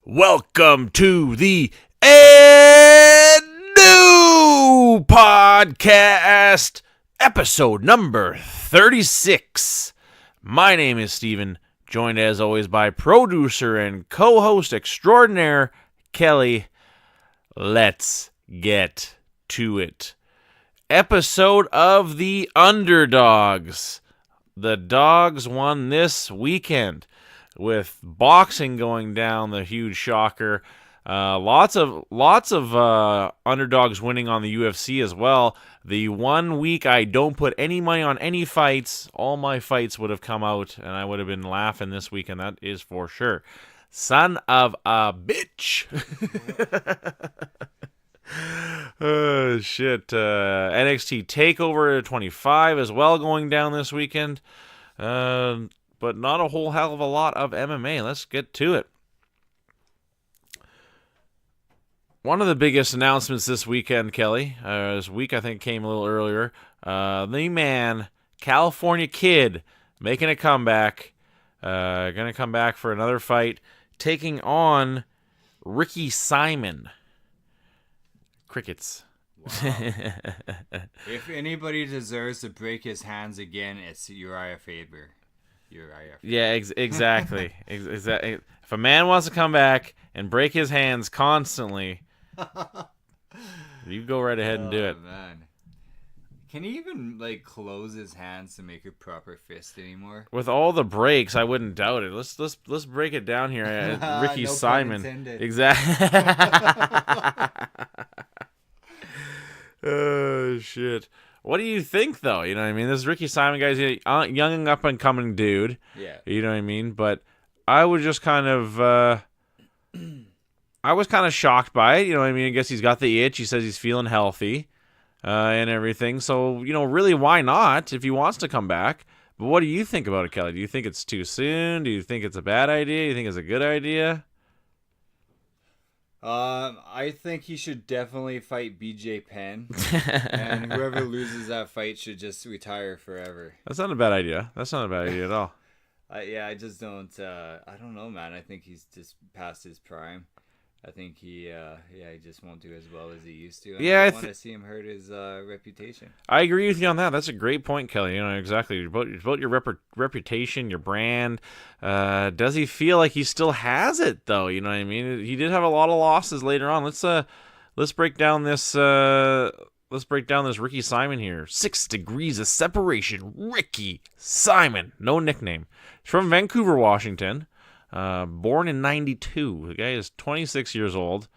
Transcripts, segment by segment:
Welcome to the new podcast, episode number 36. My name is Steven, joined as always by producer and co-host extraordinaire, Kelly. Let's get to it. Episode of the underdogs. The dogs won this weekend, with boxing going down, the huge shocker. Lots of underdogs winning on the UFC as well. The 1 week I don't put any money on any fights, all my fights would have come out, and I would have been laughing this weekend. That is for sure. Son of a bitch. Oh, shit. NXT TakeOver 25 as well going down this weekend. But not a whole hell of a lot of MMA. Let's get to it. One of the biggest announcements this weekend, Kelly, this week I think came a little earlier. The man, California Kid, making a comeback. Going to come back for another fight, taking on Ricky Simon. Crickets. Wow. If anybody deserves to break his hands again, it's Uriah Faber. Yeah, exactly. Exactly. If a man wants to come back and break his hands constantly, you go right ahead and do it. Man. Can he even close his hands to make a proper fist anymore? With all the breaks, I wouldn't doubt it. Let's break it down here. Ricky no Simon. Exactly. Oh shit. What do you think, though? You know what I mean? This Ricky Simon guy's a young and up-and-coming dude. Yeah. You know what I mean? But I was just kind of... I was kind of shocked by it. You know what I mean? I guess he's got the itch. He says he's feeling healthy and everything. So, really, why not if he wants to come back? But what do you think about it, Kelly? Do you think it's too soon? Do you think it's a bad idea? Do you think it's a good idea? I think he should definitely fight BJ Penn, and whoever loses that fight should just retire forever. That's not a bad idea. That's not a bad idea at all. I just don't. I don't know, man. I think he's just past his prime. I think he just won't do as well as he used to. And I want to see him hurt his reputation. I agree with you on that. That's a great point, Kelly. Exactly about your reputation, your brand. Does he feel like he still has it though? You know what I mean? He did have a lot of losses later on. Let's break down this. Let's break down this Ricky Simon here. 6 degrees of separation. Ricky Simon, no nickname. He's from Vancouver, Washington. Born in 92. The guy is 26 years old.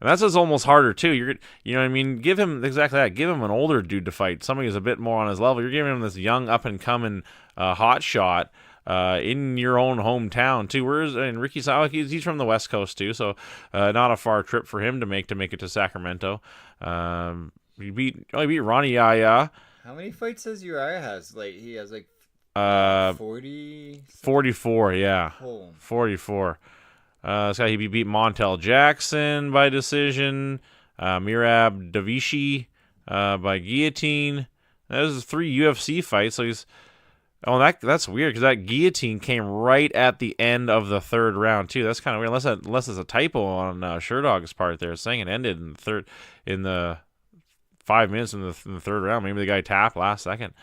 And that's almost harder, too. You know what I mean? Give him exactly that. Give him an older dude to fight. Somebody who's a bit more on his level. You're giving him this young, up-and-coming hot shot in your own hometown, too. And Ricky Simon, he's from the West Coast, too, so not a far trip for him to make it to Sacramento. He beat Ronnie Yaya. How many fights does Uriah has? He has 40? 44, yeah. Oh. 44. This guy, he beat Montel Jackson by decision. Mirab Davishi by guillotine. Those are 3 UFC fights. So that's weird because that guillotine came right at the end of the 3rd round too. That's kind of weird. Unless it's a typo on Sherdog's part there, saying it ended in the 5 minutes in the 3rd round. Maybe the guy tapped last second.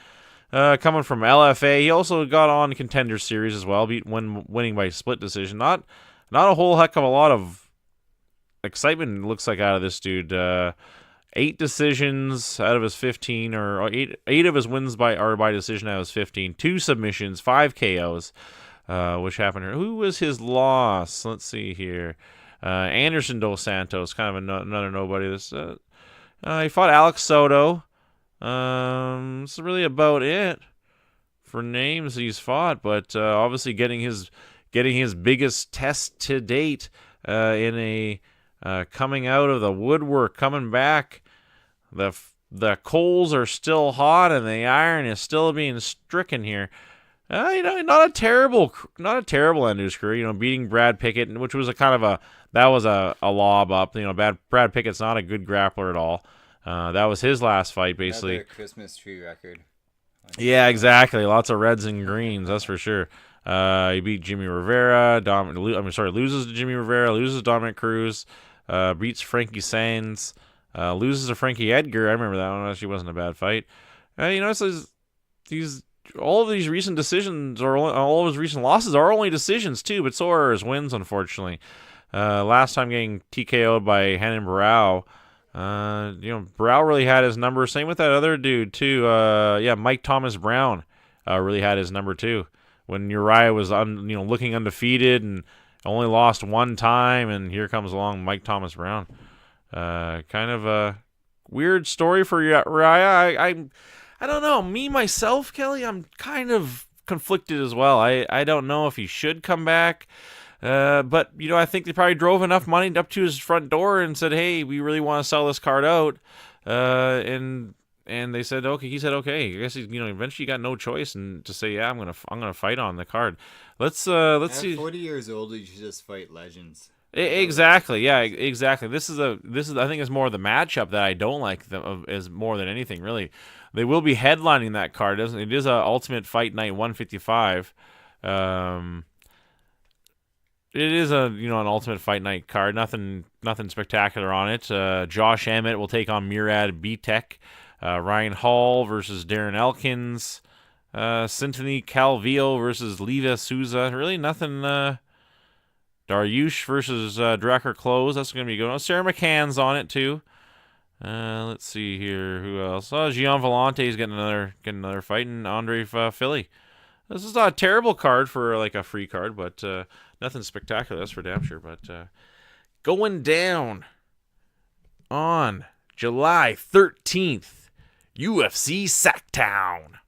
Coming from LFA, he also got on Contender Series as well, winning by split decision. Not a whole heck of a lot of excitement, it looks like, out of this dude. 8 decisions out of his 15, or 8 of his wins are by decision out of his 15. 2 submissions, 5 KOs, which happened here. Who was his loss? Let's see here. Anderson Dos Santos, kind of another nobody. He fought Alex Soto. That's really about it for names he's fought, but obviously getting his biggest test to date in a coming out of the woodwork, coming back. The coals are still hot and the iron is still being stricken here. Not a terrible end to his career. Beating Brad Pickett, which was a lob up. Brad Pickett's not a good grappler at all. That was his last fight, basically. Another Christmas tree record. Yeah, exactly. Lots of reds and greens, that's for sure. He beat Jimmy Rivera. Loses to Jimmy Rivera. Loses to Dominic Cruz. Beats Frankie Sainz. Loses to Frankie Edgar. I remember that one. Actually, wasn't a bad fight. So these all of these recent decisions, or all of his recent losses, are only decisions too. But so are his wins, unfortunately. Last time getting TKO'd by Henan Barao. Barao really had his number. Same with that other dude too. Mike Thomas Brown really had his number too. When Uriah was looking undefeated and only lost one time, and here comes along Mike Thomas Brown. Kind of a weird story for Uriah. I don't know. Me myself, Kelly, I'm kind of conflicted as well. I don't know if he should come back. But I think they probably drove enough money up to his front door and said, "Hey, we really want to sell this card out." And they said, "Okay." He said, "Okay." I guess eventually got no choice and to say, "Yeah, I'm gonna fight on the card." Let's see. At 40 years old, you should just fight legends. Exactly. Yeah. Exactly. This is I think it's more the matchup that I don't like is more than anything really. They will be headlining that card, doesn't it? It is a Ultimate Fight Night 155. It is an Ultimate Fight Night card. Nothing spectacular on it. Josh Emmett will take on Murad Bitek. Ryan Hall versus Darren Elkins. Sintony Calvillo versus Leva Souza. Really nothing. Dariush versus Drakkar Klose. That's going to be good. Sarah McCann's on it too. Let's see here. Who else? Gian Vollante's getting another fight, and Andre Philly. This is not a terrible card for like a free card, but nothing spectacular. That's for damn sure. But going down on July 13th, UFC Sacktown.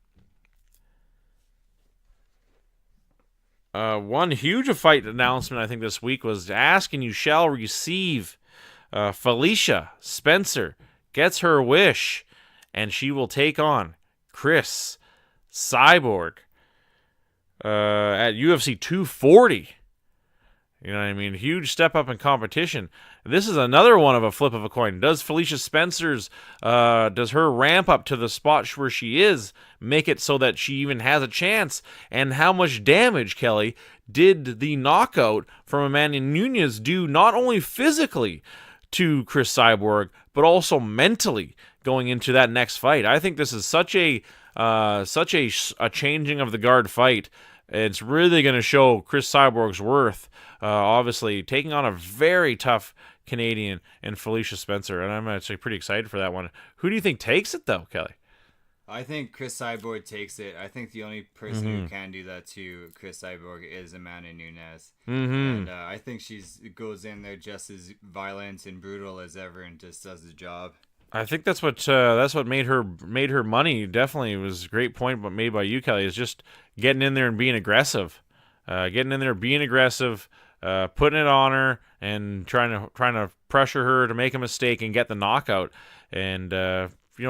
One huge fight announcement I think this week was Ask and You Shall Receive. Felicia Spencer gets her wish, and she will take on Chris Cyborg at UFC 240. You know what I mean? Huge step up in competition. This is another one of a flip of a coin. Does Felicia Spencer's, does her ramp up to the spot where she is make it so that she even has a chance? And how much damage, Kelly, did the knockout from Amanda Nunes do not only physically to Chris Cyborg, but also mentally going into that next fight? I think this is such a changing of the guard fight. It's really going to show Chris Cyborg's worth. Obviously, taking on a very tough Canadian and Felicia Spencer, and I'm actually pretty excited for that one. Who do you think takes it, though, Kelly? I think Chris Cyborg takes it. I think the only person who can do that to Chris Cyborg is Amanda Nunes. And I think she goes in there just as violent and brutal as ever and just does the job. I think that's what made her money. Definitely, it was a great point, but made by you, Kelly, is just getting in there and being aggressive, putting it on her and trying to pressure her to make a mistake and get the knockout. And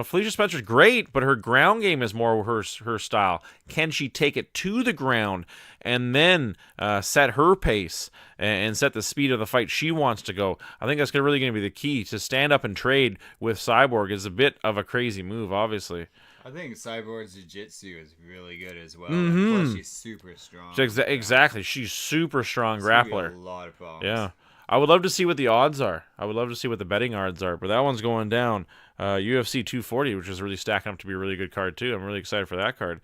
Felicia Spencer's great, but her ground game is more her style. Can she take it to the ground and then set her pace and set the speed of the fight she wants to go? I think that's really going to be the key. To stand up and trade with Cyborg is a bit of a crazy move, obviously. I think Cyborg's jiu-jitsu is really good as well. Plus, she's super strong. Exactly. She's super strong grappler. A lot of problems. Yeah. I would love to see what the odds are. I would love to see what the betting odds are. But that one's going down. UFC 240, which is really stacking up to be a really good card, too. I'm really excited for that card.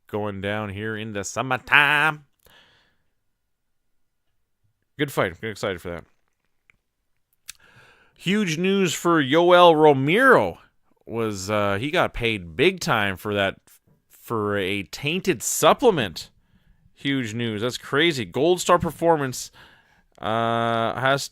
Going down here in the summertime. Good fight. I'm excited for that. Huge news for Yoel Romero was he got paid big time for a tainted supplement. Huge news. That's crazy. Gold Star Performance was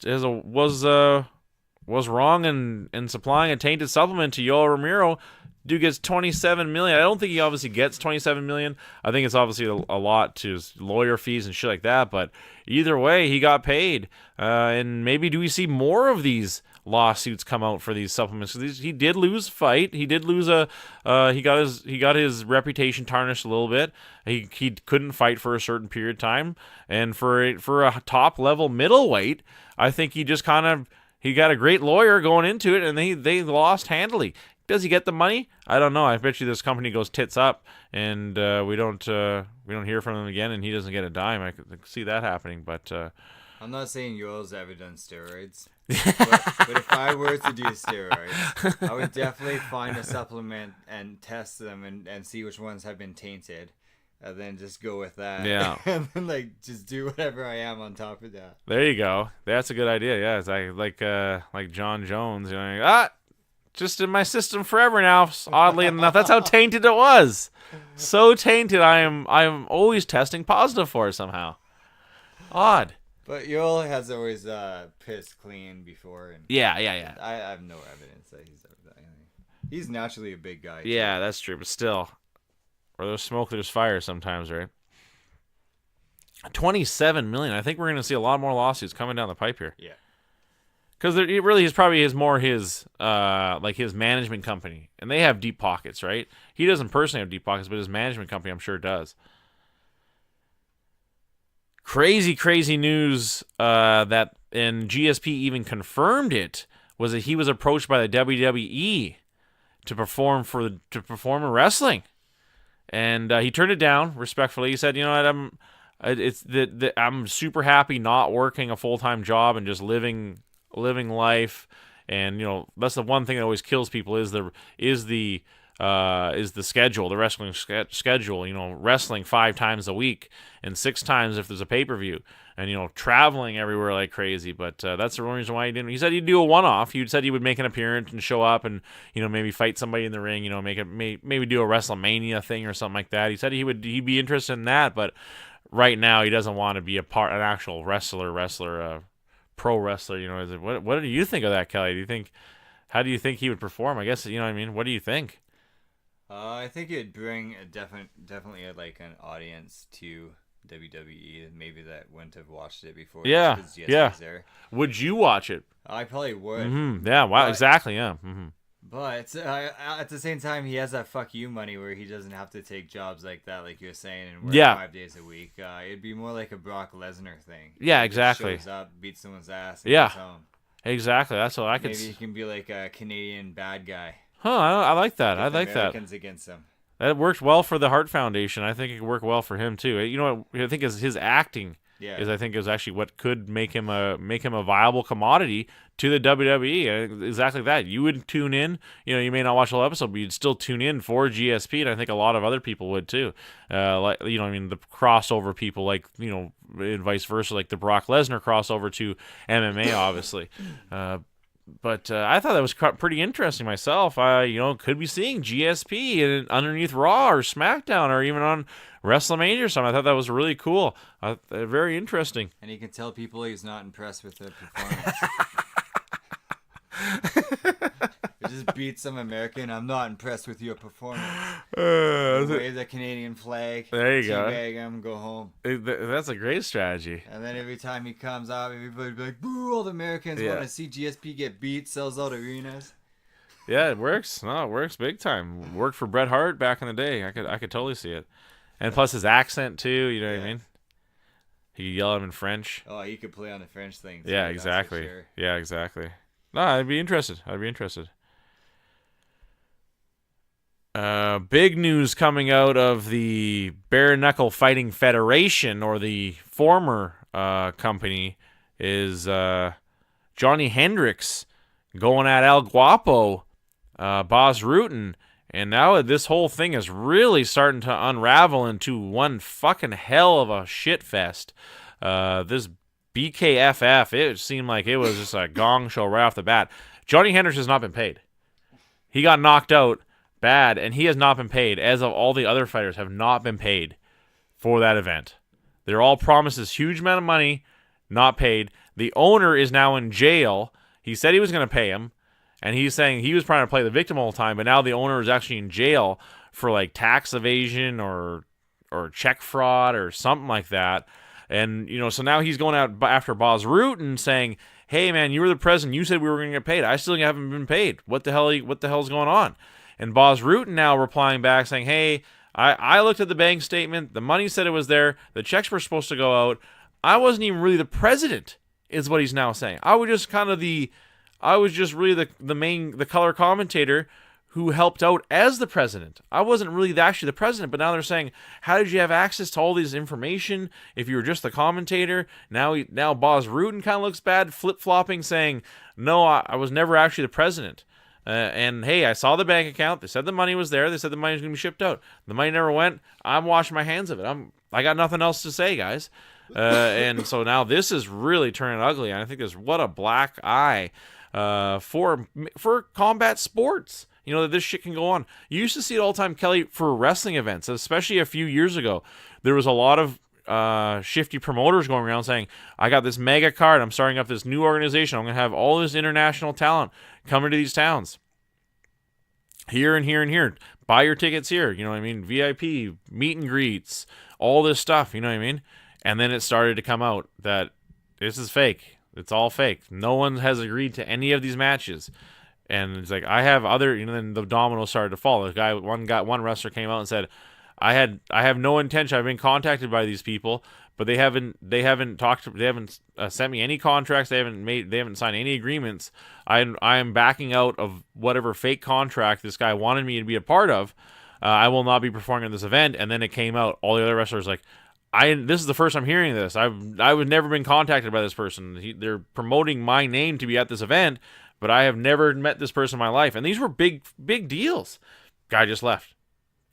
wrong in supplying a tainted supplement to Yoel Romero. Dude gets $27 million. I don't think he obviously gets $27 million. I think it's obviously a lot to his lawyer fees and shit like that. But either way, he got paid. And maybe do we see more of these lawsuits come out for these supplements? He did lose a fight. He did lose he got his reputation tarnished a little bit. He couldn't fight for a certain period of time. And for a top level middleweight, I think he just he got a great lawyer going into it, and they lost handily. Does he get the money? I don't know. I bet you this company goes tits up, and we don't hear from him again, and he doesn't get a dime. I could see that happening, but I'm not saying Yoel's ever done steroids, but if I were to do steroids, I would definitely find a supplement and test them and see which ones have been tainted, and then just go with that. Yeah. And then like just do whatever I am on top of that. there you go. That's a good idea. Yeah, it's like John Jones. You know, just in my system forever now. Oddly enough, that's how tainted it was. So tainted. I am always testing positive for it somehow. Odd. But Yoel has always pissed clean before, and Yeah. I have no evidence that he's ever done anything. He's naturally a big guy. Yeah, that's true. But still, where there's smoke, there's fire sometimes, right? 27 million. I think we're going to see a lot more lawsuits coming down the pipe here. Yeah. Because it really is probably his like his management company, and they have deep pockets, right? He doesn't personally have deep pockets, but his management company, I'm sure, does. Crazy news that, and GSP even confirmed it, was that he was approached by the WWE to perform in wrestling, and he turned it down respectfully. He said, "You know what? I'm super happy not working a full-time job and just living life, and you know that's the one thing that always kills people is the schedule, the wrestling schedule. You know, wrestling 5 times a week and 6 times if there's a pay-per-view, and you know traveling everywhere like crazy. But that's the only reason why he didn't. He said he'd do a one-off. He said he would make an appearance and show up and you know maybe fight somebody in the ring. You know, maybe do a WrestleMania thing or something like that. He said he'd be interested in that, but right now he doesn't want to be an actual wrestler. Pro wrestler, you know. What do you think of that, Kelly? How do you think he would perform? I guess, you know what I mean. What do you think? I think it'd bring definitely like an audience to WWE, maybe that wouldn't have watched it before. Yeah. There. Would you watch it? I probably would. Mm-hmm. Yeah. Wow. Exactly. Yeah. Mm-hmm. But at the same time, he has that fuck you money where he doesn't have to take jobs like that, like you're saying, and work 5 days a week. It'd be more like a Brock Lesnar thing. Yeah, he exactly. Shows up, beats someone's ass, and goes home. Exactly. That's what I could. Maybe he can be like a Canadian bad guy. Huh? I like that. I like Americans against him. That worked well for the Hart Foundation. I think it could work well for him too. You know what I think is his acting. Yeah. is actually what could make him a viable commodity to the WWE. Exactly that. You would tune in. You know, you may not watch the whole episode, but you'd still tune in for GSP, and I think a lot of other people would too. Like you know, I mean, the crossover people, like you know, and vice versa, like the Brock Lesnar crossover to MMA, obviously. But I thought that was pretty interesting myself. You know, could be seeing GSP underneath Raw or SmackDown or even on WrestleMania or something. I thought that was really cool. Very interesting. And he can tell people he's not impressed with the performance. He just beat some American. I'm not impressed with your performance. Wave the Canadian flag. There you go. Teabag him, go home. That's a great strategy. And then every time he comes out, everybody be like, "Boo!" All the Americans want to see GSP get beat. Sells out arenas. Yeah, it works. No, it works big time. Worked for Bret Hart back in the day. I could totally see it. And plus his accent too. You know what I mean? He could yell at him in French. Oh, he could play on the French thing too, yeah, exactly. Sure. Yeah, exactly. No, I'd be interested. Big news coming out of the Bare Knuckle Fighting Federation, or the former company, is Johnny Hendricks going at El Guapo, Bas Rutten, and now this whole thing is really starting to unravel into one fucking hell of a shit fest. This BKFF, it seemed like it was just a gong show right off the bat. Johnny Hendricks has not been paid. He got knocked out bad, and he has not been paid, as of all the other fighters have not been paid for that event. They're all promised this huge amount of money, not paid. The owner is now in jail. He said he was going to pay him, and he's saying he was trying to play the victim all the time, but now the owner is actually in jail for like tax evasion or check fraud or something like that. And, you know, so now he's going out after Bas Rutten saying, "Hey, man, you were the president. You said we were going to get paid. I still haven't been paid. What the hell's going on?" And Bas Rutten now replying back saying, "Hey, I looked at the bank statement. The money said it was there. The checks were supposed to go out. I wasn't even really the president," is what he's now saying. I was just really the color commentator who helped out as the president. I wasn't really actually the president, but now they're saying, how did you have access to all this information if you were just the commentator? Now Boz Rutan kind of looks bad, flip-flopping, saying, no, I was never actually the president. And hey, I saw the bank account. They said the money was there. They said the money was going to be shipped out. The money never went. I'm washing my hands of it. I got nothing else to say, guys. And so now this is really turning ugly. And I think what a black eye for combat sports. That this shit can go on. You used to see it all the time, Kelly, for wrestling events, especially a few years ago. There was a lot of shifty promoters going around saying, I got this mega card. I'm starting up this new organization. I'm going to have all this international talent coming to these towns. Here and here and here. Buy your tickets here. You know what I mean? VIP, meet and greets, all this stuff. You know what I mean? And then it started to come out that this is fake. It's all fake. No one has agreed to any of these matches. And it's like, I have other, then the dominoes started to fall. One wrestler came out and said, I have no intention. I've been contacted by these people, but they haven't sent me any contracts. They haven't signed any agreements. I am backing out of whatever fake contract this guy wanted me to be a part of. I will not be performing at this event. And then it came out. All the other wrestlers this is the first I'm hearing this. I've never been contacted by this person. They're promoting my name to be at this event, but I have never met this person in my life. And these were big deals. Guy just left.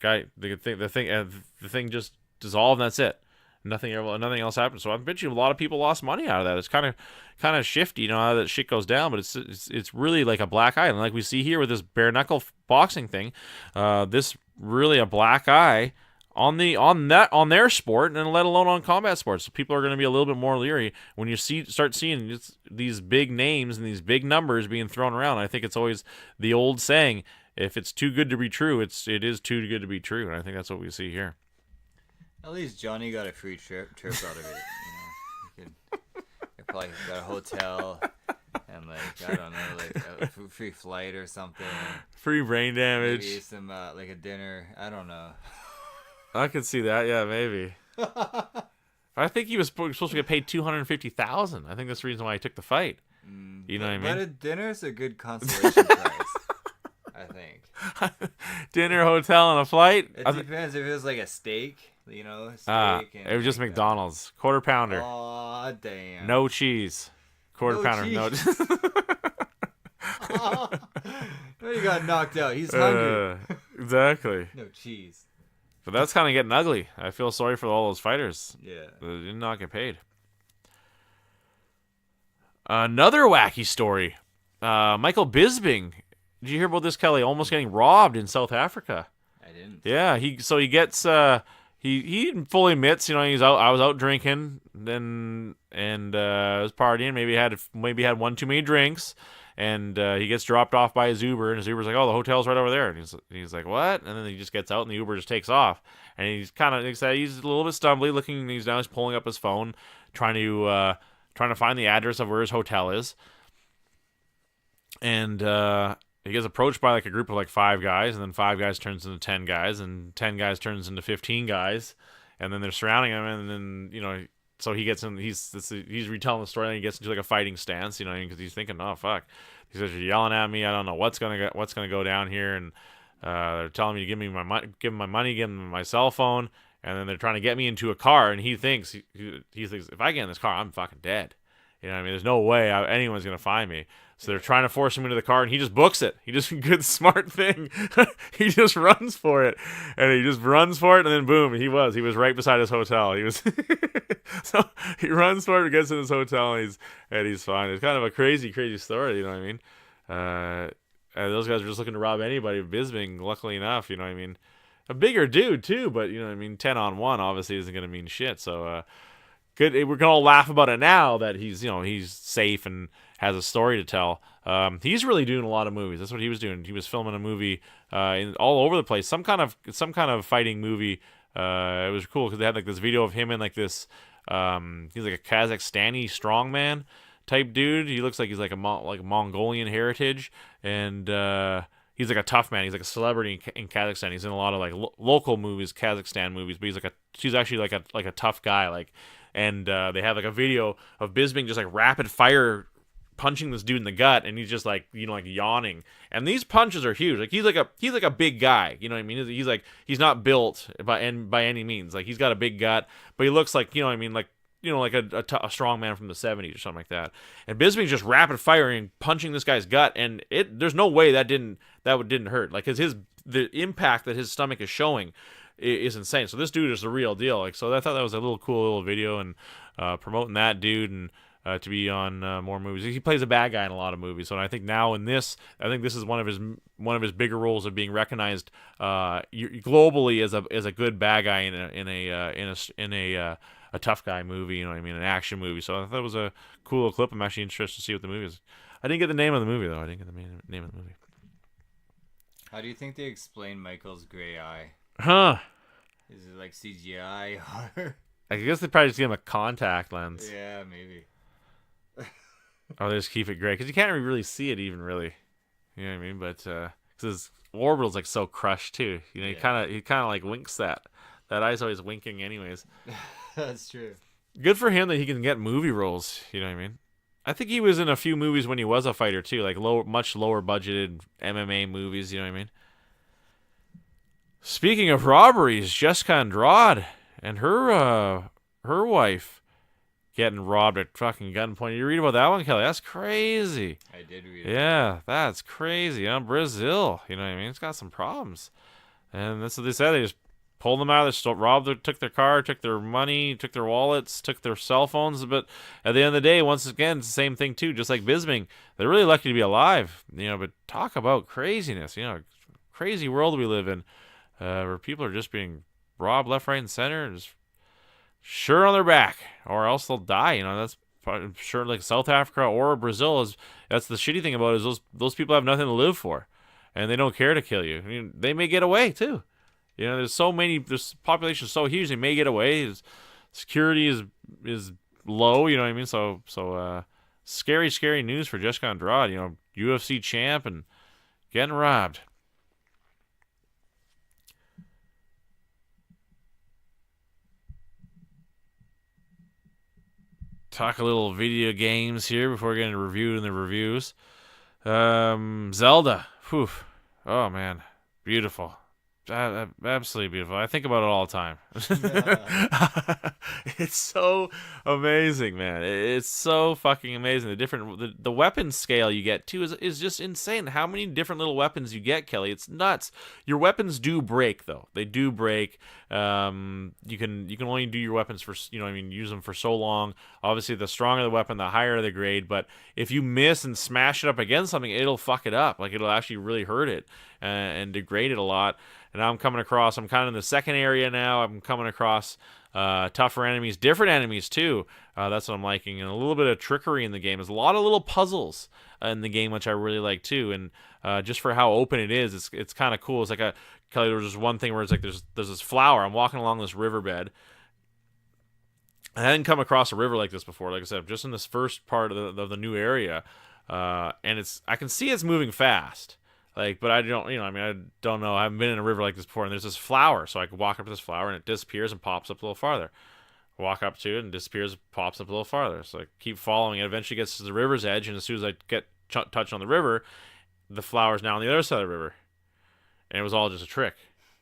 The thing just dissolved, and that's it. Nothing else happened. So I bet you a lot of people lost money out of that. It's kind of shifty, how that shit goes down. But it's really like a black eye, and like we see here with this bare knuckle boxing thing, this really a black eye on their sport, and let alone on combat sports. So people are going to be a little bit more leery when you start seeing these big names and these big numbers being thrown around. I think it's always the old saying, if it's too good to be true, it is too good to be true, and I think that's what we see here. At least Johnny got a free trip out of it. He probably got a hotel and I don't know, a free flight or something. Free brain damage. Maybe some a dinner. I don't know. I could see that, yeah, maybe. I think he was supposed to get paid $250,000. I think that's the reason why he took the fight. You know what I mean? But a dinner's a good consolation prize, I think. Dinner, hotel, and a flight? It depends if it was like a steak, it was just McDonald's. Quarter pounder. Aw, damn. No cheese. Quarter pounder. Cheese. No. He got knocked out. He's hungry. Exactly. No cheese. But that's kind of getting ugly. I feel sorry for all those fighters. Yeah. They did not get paid. Another wacky story. Michael Bisping. Did you hear about this, Kelly? Almost getting robbed in South Africa. I didn't. Yeah, he gets he fully admits, I was out drinking and was partying, maybe had one too many drinks. And he gets dropped off by his Uber, and his Uber's like, "Oh, the hotel's right over there." And he's like, "What?" And then he just gets out, and the Uber just takes off. And he's he's a little bit stumbly, looking. He's pulling up his phone, trying to find the address of where his hotel is. And he gets approached by a group of 5 guys, and then 5 guys turns into 10 guys, and 10 guys turns into 15 guys, and then they're surrounding him, and then so he gets in. He's retelling the story, and he gets into a fighting stance, because he's thinking, "Oh fuck," he says, "You're yelling at me. I don't know what's gonna go down here." And they're telling me to give me my money, give them my cell phone, and then they're trying to get me into a car. And he thinks if I get in this car, I'm fucking dead. There's no way anyone's gonna find me. So they're trying to force him into the car, and he just books it. He just good smart thing. He just runs for it, and then boom, he was right beside his hotel. He was so he runs for it, gets in his hotel, and he's fine. It's kind of a crazy story, you know what I mean? And those guys are just looking to rob anybody. Bisping, luckily enough, you know what I mean? A bigger dude too, but 10-on-1 obviously isn't gonna mean shit. So good. We're gonna all laugh about it now that he's safe and has a story to tell. He's really doing a lot of movies. That's what he was doing. He was filming a movie all over the place. Some kind of fighting movie. It was cool because they had this video of him in this. He's like a Kazakhstani strongman type dude. He looks like he's like a Mongolian heritage, and he's like a tough man. He's like a celebrity in Kazakhstan. He's in a lot of local movies, Kazakhstan movies. But he's actually like a tough guy. And they have a video of Bisping just rapid fire punching this dude in the gut, and he's just like, like yawning. And these punches are huge. Like he's like a big guy. You know what I mean? He's not built by any means. Like he's got a big gut, but he looks like, you know what I mean, like like a strong man from the 70s or something like that. And Bisping's just rapid firing, punching this guy's gut, and there's no way that didn't hurt. Like the impact that his stomach is showing is insane. So this dude is the real deal. Like, so I thought that was a cool little video, and promoting that dude, and to be on more movies. He plays a bad guy in a lot of movies. So I think now in this, this is one of his bigger roles of being recognized globally as a good bad guy in a tough guy movie. You know what I mean? An action movie. So I thought it was a cool little clip. I'm actually interested to see what the movie is. I didn't get the name of the movie though. I didn't get the name of the movie. How do you think they explain Michael's gray eye? Huh? Is it like CGI or? I guess they probably just give him a contact lens. Yeah, maybe. Or they just keep it gray, because you can't really see it even really. You know what I mean? But because his orbital's like so crushed too. He kind of like winks that eye's always winking anyways. That's true. Good for him that he can get movie roles. You know what I mean? I think he was in a few movies when he was a fighter too, like much lower budgeted MMA movies. You know what I mean? Speaking of robberies, Jessica Andrade and her wife getting robbed at fucking gunpoint. You read about that one, Kelly? That's crazy. I did read it. Yeah, that's crazy. Brazil, you know what I mean? It's got some problems. And that's what they said. They just pulled them out of their store, took their car, took their money, took their wallets, took their cell phones. But at the end of the day, once again, it's the same thing too. Just like Bisping, they're really lucky to be alive. But talk about craziness. Crazy world we live in, where people are just being robbed left, right, and center, just sure on their back, or else they'll die. That's sure, like South Africa or Brazil that's the shitty thing about it, is those people have nothing to live for, and they don't care to kill you. I mean, they may get away too. There's population so huge, they may get away. Security is low. You know what I mean? So scary news for Jessica Andrade. UFC champ and getting robbed. Talk a little video games here before getting reviewed the reviews. Zelda. Whew. Oh, man. Beautiful. Absolutely beautiful. I think about it all the time. It's so amazing, man. It's so fucking amazing. The weapon scale you get too is just insane. How many different little weapons you get, Kelly? It's nuts. Your weapons do break though. They do break. You can only do your weapons for use them for so long. Obviously, the stronger the weapon, the higher the grade. But if you miss and smash it up against something, it'll fuck it up. Like it'll actually really hurt it and degrade it a lot. And now I'm kind of in the second area now. I'm coming across tougher enemies, different enemies too. That's what I'm liking, and a little bit of trickery in the game. There's a lot of little puzzles in the game, which I really like too. And just for how open it is, it's kind of cool. It's like Kelly, there was just one thing where it's like there's this flower. I'm walking along this riverbed. I hadn't come across a river like this before. Like I said, just in this first part of the new area, and I can see it's moving fast. But I don't, I don't know. I haven't been in a river like this before, and there's this flower. So I can walk up to this flower, and it disappears and pops up a little farther. Walk up to it, and disappears, pops up a little farther. So I keep following it. Eventually gets to the river's edge, and as soon as I get touched on the river, the flower's now on the other side of the river. And it was all just a trick.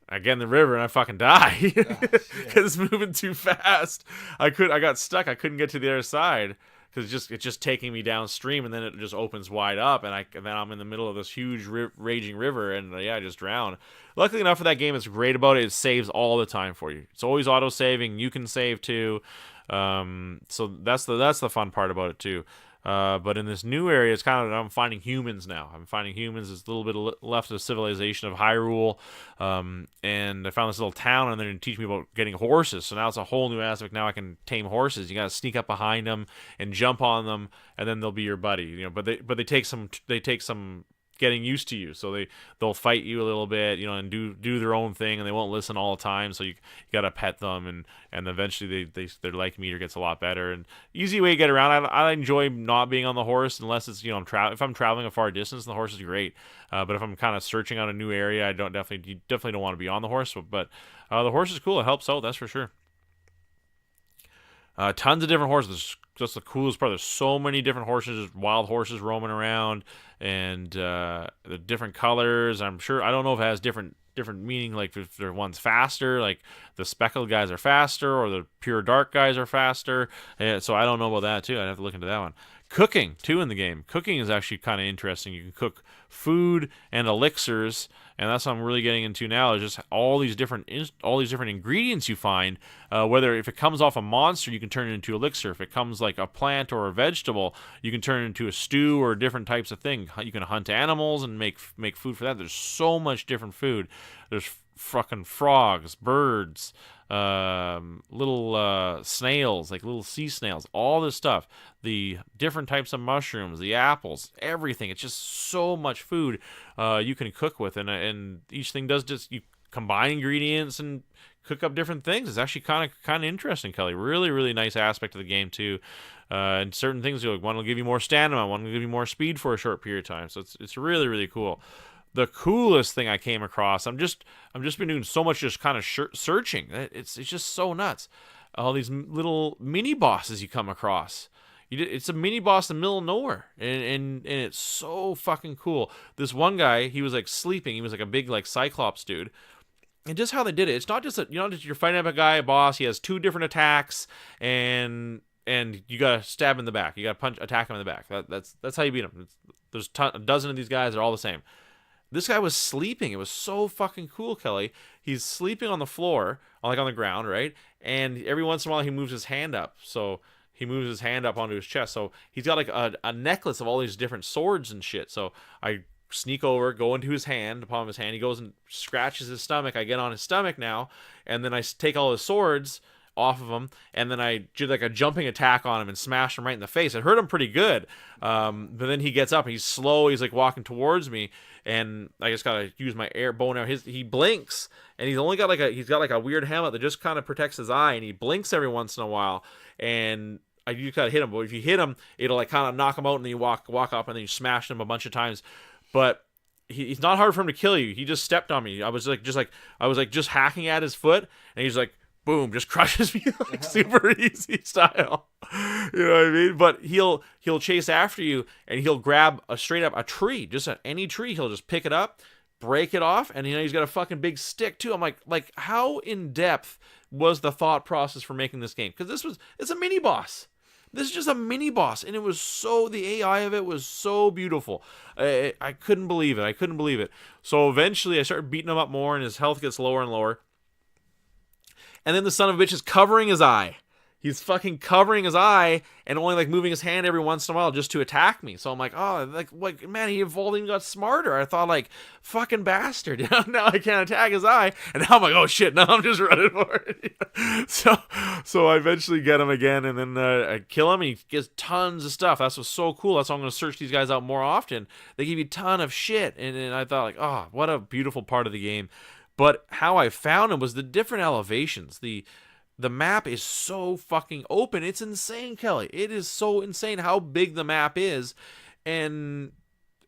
I get in the river, and I fucking die. Because it's moving too fast. I got stuck. I couldn't get to the other side. Because it's just taking me downstream, and then it just opens wide up, and then I'm in the middle of this huge raging river, and I just drown. Luckily enough for that game, it's great about it. It saves all the time for you. It's always auto saving. You can save too. So that's the fun part about it too. But in this new area, it's kind of, I'm finding humans now. I'm finding humans. There's a little bit left of the civilization of Hyrule. And I found this little town, and they're going to teach me about getting horses. So now it's a whole new aspect. Now I can tame horses. You got to sneak up behind them and jump on them, and then they'll be your buddy. But they take some getting used to you, so they'll fight you a little bit, and do their own thing, and they won't listen all the time. So you got to pet them, and eventually their like meter gets a lot better. And easy way to get around. I enjoy not being on the horse unless it's if I'm traveling a far distance, the horse is great. But if I'm kind of searching out a new area, you definitely don't want to be on the horse. But the horse is cool. It helps out, that's for sure. Tons of different horses. Just the coolest part. There's so many different horses, just wild horses roaming around, and the different colors. I'm sure I don't know if it has different meaning. Like if there one's faster, like the speckled guys are faster, or the pure dark guys are faster. So I don't know about that too. I'd have to look into that one. Cooking too in the game. Cooking is actually kind of interesting. You can cook food and elixirs, and that's what I'm really getting into now. Is just all these different ingredients you find. Whether if it comes off a monster, you can turn it into elixir. If it comes like a plant or a vegetable, you can turn it into a stew or different types of thing. You can hunt animals and make food for that. There's so much different food. There's fucking frogs, birds, little snails, like little sea snails, all this stuff. The different types of mushrooms, the apples, everything. It's just so much food you can cook with, and each thing does just you combine ingredients and cook up different things. It's actually kind of interesting, Kelly. Really, really nice aspect of the game too. And certain things, one will give you more stamina, one will give you more speed for a short period of time. So it's really, really cool. The coolest thing I came across, I'm just been doing so much just kind of searching. It's just so nuts. All these little mini bosses you come across. It's a mini boss in the middle of nowhere, and it's so fucking cool. This one guy, he was like sleeping. He was like a big like Cyclops dude. And just how they did it, it's not just just you're fighting up a boss. He has 2 different attacks, and you gotta stab him in the back. You gotta attack him in the back. That's how you beat him. There's a dozen of these guys. They're all the same. This guy was sleeping. It was so fucking cool, Kelly. He's sleeping on the floor, like on the ground, right? And every once in a while, he moves his hand up. So he moves his hand up onto his chest. So he's got like a necklace of all these different swords and shit. So I sneak over, go into his hand, the palm of his hand. He goes and scratches his stomach. I get on his stomach now, and then I take all his swords off of him, and then I do like a jumping attack on him and smash him right in the face. It hurt him pretty good, but then he gets up and he's slow. He's like walking towards me, and I just gotta use my bow now. He blinks, and he's only got like a weird helmet that just kind of protects his eye, and he blinks every once in a while, and you just gotta hit him. But if you hit him, it'll like kind of knock him out, and then you walk up, and then you smash him a bunch of times. But he's not hard for him to kill you. He just stepped on me. I was just hacking at his foot, and he's like, boom, just crushes me like super easy style. You know what I mean? But he'll chase after you, and he'll grab straight up a tree, just any tree. He'll just pick it up, break it off, and he's got a fucking big stick too. I'm like how in depth was the thought process for making this game? Because it's a mini boss. This is just a mini boss, and the AI of it was so beautiful. I couldn't believe it. So eventually I started beating him up more, and his health gets lower and lower. And then the son of a bitch is covering his eye. He's fucking covering his eye and only like moving his hand every once in a while just to attack me. So I'm like, oh, like man, he evolved and got smarter. I thought like, fucking bastard. Now I can't attack his eye. And now I'm like, oh shit, now I'm just running for it. So I eventually get him again, and then I kill him, and he gets tons of stuff. That's what's so cool. That's why I'm going to search these guys out more often. They give you a ton of shit. And I thought like, oh, what a beautiful part of the game. But how I found him was the different elevations. The map is so fucking open. It's insane, Kelly. It is so insane how big the map is. And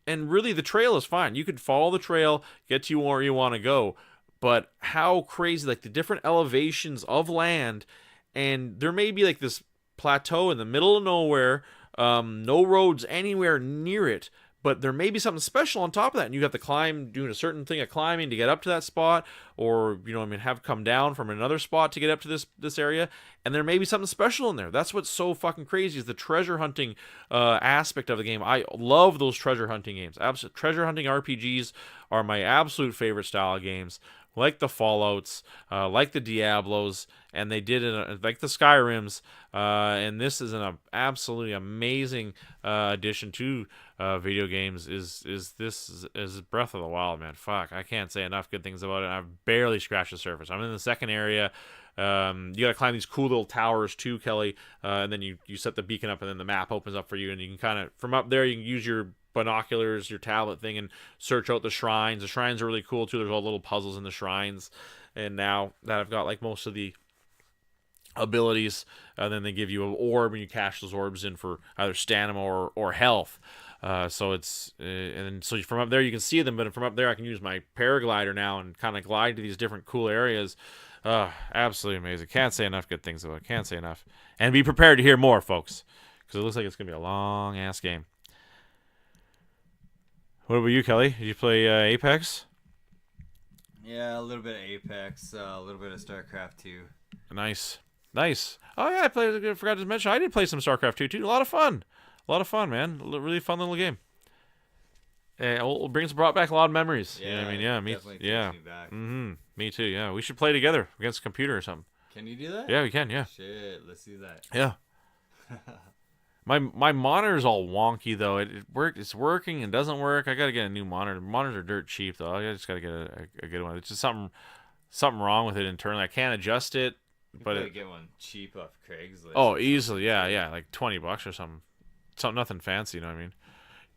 really the trail is fine. You could follow the trail, get to where you want to go. But how crazy, like the different elevations of land. And there may be like this plateau in the middle of nowhere. No roads anywhere near it. But there may be something special on top of that, and you have to climb, doing a certain thing of climbing to get up to that spot, or have come down from another spot to get up to this area, and there may be something special in there. That's what's so fucking crazy, is the treasure hunting aspect of the game. I love those treasure hunting games. Treasure hunting RPGs are my absolute favorite style of games. Like the Fallouts, like the Diablos, and they did it like the Skyrims, and this is an absolutely amazing addition to video games. Is Breath of the Wild, man? Fuck, I can't say enough good things about it. I've barely scratched the surface. I'm in the second area. You gotta climb these cool little towers too, Kelly, and then you set the beacon up, and then the map opens up for you, and you can kind of from up there you can use your binoculars, your tablet thing, and search out the shrines. The shrines are really cool too. There's all little puzzles in the shrines, and now that I've got like most of the abilities, then they give you an orb, and you cash those orbs in for either stamina or health. So it's and so from up there you can see them, but from up there I can use my paraglider now and kind of glide to these different cool areas. Absolutely amazing. Can't say enough good things about it. Can't say enough. And be prepared to hear more, folks, because it looks like it's going to be a long-ass game. What about you, Kelly? Did you play Apex? Yeah, a little bit of Apex, a little bit of StarCraft 2. Nice. Nice. Oh, yeah, I forgot to mention, I did play some StarCraft 2, too. A lot of fun. A lot of fun, man. Really fun little game. It brought back a lot of memories. Yeah, you know what I mean? Yeah, definitely takes me back. Me too, yeah. We should play together against a computer or something. Can you do that? Yeah, we can, yeah. Shit, let's do that. Yeah. My monitor's all wonky though. It's working and doesn't work. I gotta get a new monitor. Monitors are dirt cheap though. I just gotta get a good one. It's just something wrong with it internally. I can't adjust it. But you get one cheap off Craigslist. Oh, easily, yeah, like $20 or something. Nothing fancy, you know what I mean?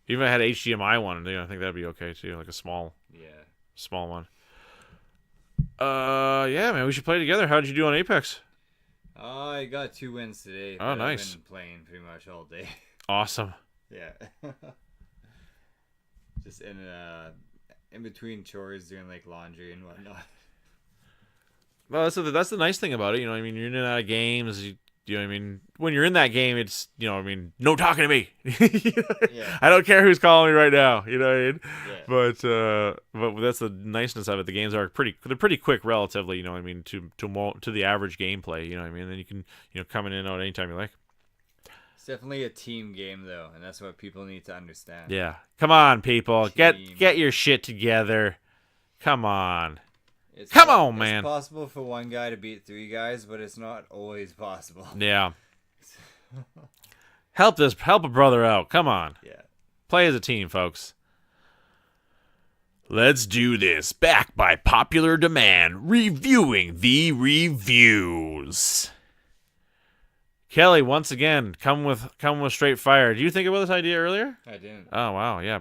Even if I had an HDMI one, I think that'd be okay too, like a small one. Yeah, man, we should play together. How did you do on Apex? I got 2 wins today. Oh, nice. I've been playing pretty much all day. Awesome. Yeah. Just in between chores, doing like laundry and whatnot. Well, that's the nice thing about it. You know what I mean? You're in and out of games. You know what I mean? When you're in that game, it's, you know what I mean? No talking to me. Yeah. I don't care who's calling me right now. You know what I mean? Yeah. But that's the niceness of it. The games are they're pretty quick relatively, you know what I mean, to the average gameplay, you know what I mean? And then you can, come in and out anytime you like. It's definitely a team game though, and that's what people need to understand. Yeah. Come on, people. Team. Get your shit together. Come on. Come on, man. It's possible for one guy to beat 3 guys, but it's not always possible. Yeah. Help a brother out. Come on. Yeah. Play as a team, folks. Let's do this. Back by popular demand, reviewing the reviews. Kelly, once again, come with straight fire. Did you think about this idea earlier? I didn't. Oh wow, yeah.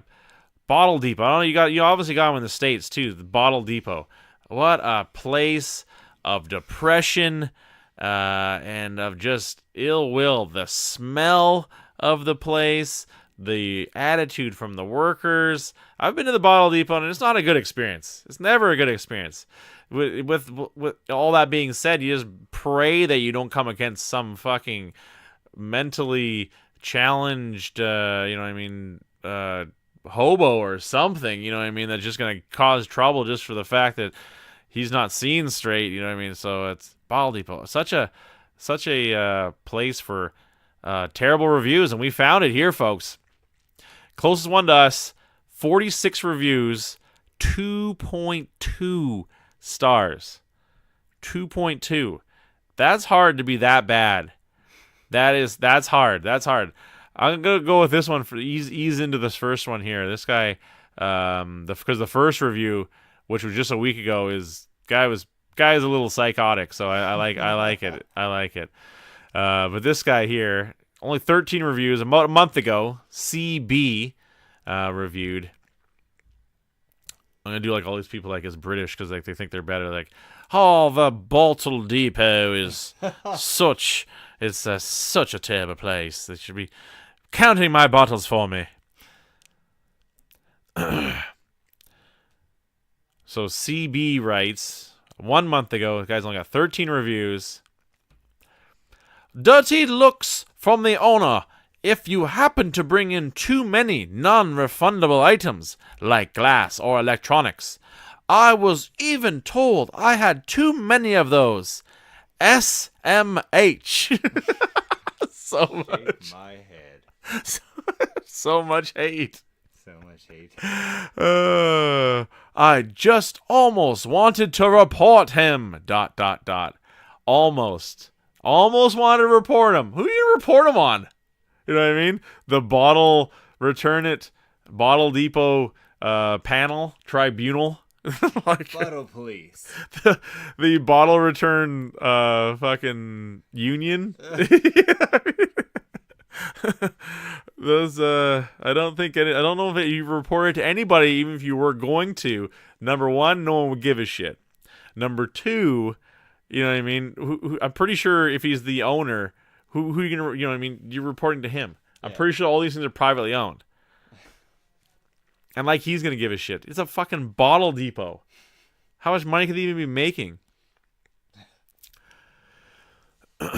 Bottle Depot. I don't know. You obviously got them in the States too. The Bottle Depot. What a place of depression and of just ill will. The smell of the place, the attitude from the workers. I've been to the Bottle Depot and it's not a good experience. It's never a good experience. With all that being said, you just pray that you don't come against some fucking mentally challenged, you know what I mean, hobo or something, you know what I mean, that's just going to cause trouble just for the fact that he's not seeing straight, you know what I mean? So it's Bottle Depot. Such a place for terrible reviews, and we found it here, folks. Closest one to us, 46 reviews, 2.2 stars. 2.2. That's hard to be that bad. That's hard. That's hard. I'm gonna go with this one for ease into this first one here. This guy, because the first review, which was just a week ago, guy is a little psychotic. So I like it. I like it. But this guy here, only 13 reviews. About a month ago, CB reviewed. I'm gonna do like all these people like as British because like they think they're better. Like, oh, the Bottle Depot is such a terrible place. They should be counting my bottles for me. So CB writes, 1 month ago, the guy's only got 13 reviews. Dirty looks from the owner if you happen to bring in too many non-refundable items, like glass or electronics. I was even told I had too many of those. SMH. So much. My head. So much hate. So much hate. I just almost wanted to report him. ... Almost wanted to report him. Who do you report him on? You know what I mean? The Bottle Depot panel tribunal. Like, Bottle police. The bottle return fucking union. Those I don't know if you reported to anybody, even if you were going to. Number one, no one would give a shit. Number two, you know what I mean? I'm pretty sure if he's the owner, who you gonna, you know what I mean? You're reporting to him. I'm pretty sure all these things are privately owned. And like he's gonna give a shit. It's a fucking Bottle Depot. How much money could they even be making? All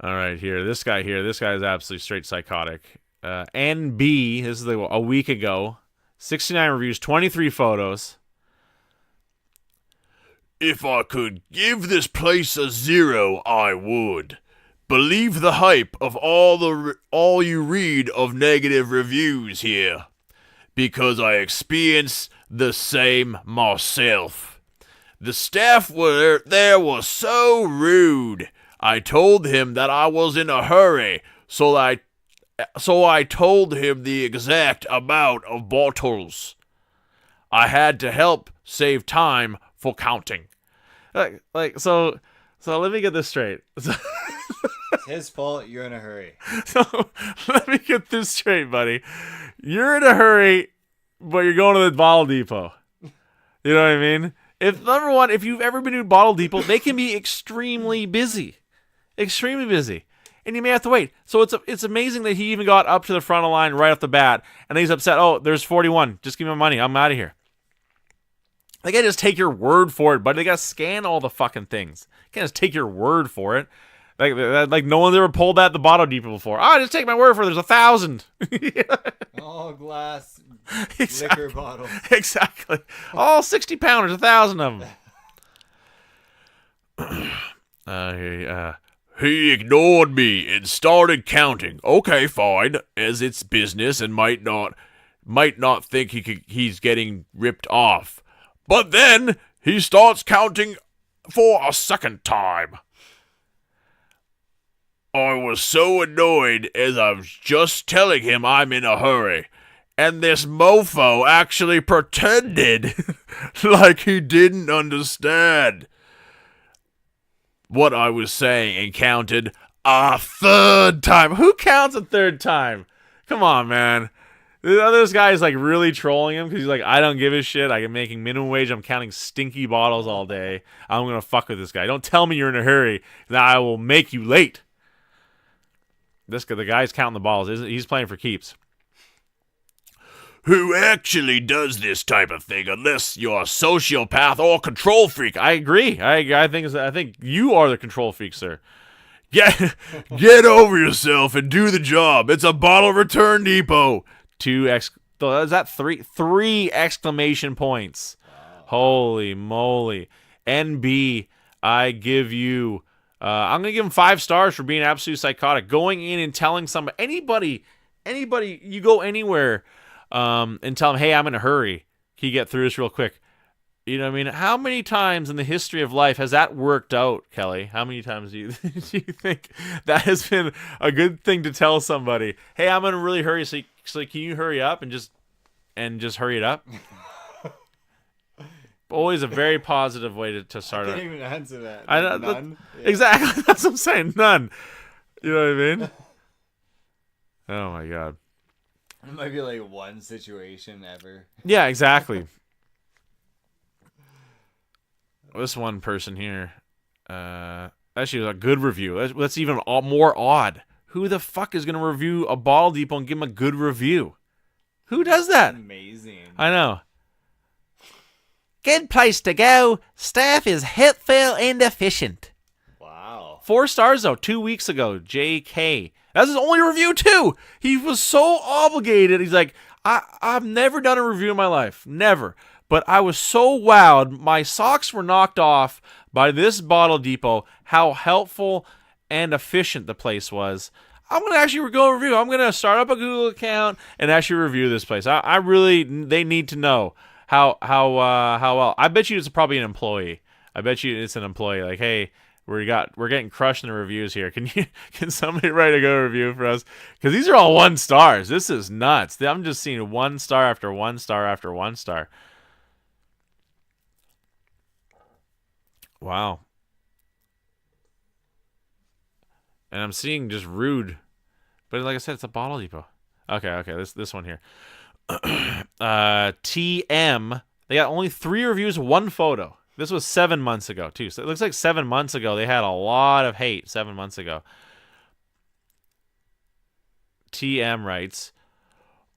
right, this guy is absolutely straight psychotic. NB, this is a week ago. 69 reviews, 23 photos. If I could give this place a 0, I would. Believe the hype of all you read of negative reviews here, because I experienced the same myself. The staff there was so rude. I told him that I was in a hurry, so I told him the exact amount of bottles. I had to help save time for counting. So let me get this straight. It's his fault. You're in a hurry. So let me get this straight, buddy. You're in a hurry, but you're going to the bottle depot. You know what I mean? Number one, if you've ever been to a bottle depot, they can be extremely busy. Extremely busy. And you may have to wait. So it's amazing that he even got up to the front of the line right off the bat, and he's upset. Oh, there's 41. Just give me my money. I'm out of here. They can't just take your word for it, but they gotta scan all the fucking things. You can't just take your word for it. Like no one's ever pulled that at the bottle depot before. Just take my word for it. There's 1,000. All glass Exactly. liquor bottles. Exactly. All 60 pounders, 1,000 of them. He ignored me and started counting. Okay, fine, as it's business and might not think he's getting ripped off. But then he starts counting for a second time. I was so annoyed as I was just telling him I'm in a hurry. And this mofo actually pretended like he didn't understand what I was saying and counted a third time. Who counts a third time? Come on, man. This guy's like really trolling him because he's like, I don't give a shit. I'm making minimum wage. I'm counting stinky bottles all day. I'm going to fuck with this guy. Don't tell me you're in a hurry. Now I will make you late. The guy's counting the bottles. He's playing for keeps. Who actually does this type of thing unless you're a sociopath or a control freak? I agree. I think you are the control freak, sir. Get over yourself and do the job. It's a bottle return depot. Is that three exclamation points? Wow. Holy moly. NB, I give you I'm gonna give him 5 stars for being absolutely psychotic. Going in and telling somebody, anybody, you go anywhere, and tell them, hey, I'm in a hurry. Can you get through this real quick? You know what I mean? How many times in the history of life has that worked out, Kelly? How many times do you think that has been a good thing to tell somebody? Hey, I'm in a really hurry, so can you hurry up and just hurry it up? Always a very positive way to start. I can't even answer that. None. Exactly. That's what I'm saying. None. You know what I mean? Oh my god. It might be like one situation ever. Yeah, exactly. This one person here, actually was a good review. That's even more odd. Who the fuck is going to review a bottle depot and give him a good review? Who does that? Amazing. I know. Good place to go. Staff is helpful and efficient. Wow. 4 stars though, 2 weeks ago. JK. That's his only review too. He was so obligated. He's like, I've never done a review in my life. Never. But I was so wowed. My socks were knocked off by this bottle depot. How helpful and efficient the place was. I'm going to actually go review. I'm going to start up a Google account and actually review this place. They need to know how well. I bet you it's probably an employee. I bet you it's an employee. Like, hey, we're getting crushed in the reviews here. Can somebody write a good review for us? Because these are all 1 stars. This is nuts. I'm just seeing 1 star after 1 star after 1 star. Wow. And I'm seeing just rude. But like I said, it's a bottle depot. Okay, this one here. TM. They got only 3 reviews, 1 photo. This was 7 months ago, too. So it looks like 7 months ago they had a lot of hate 7 months ago. TM writes,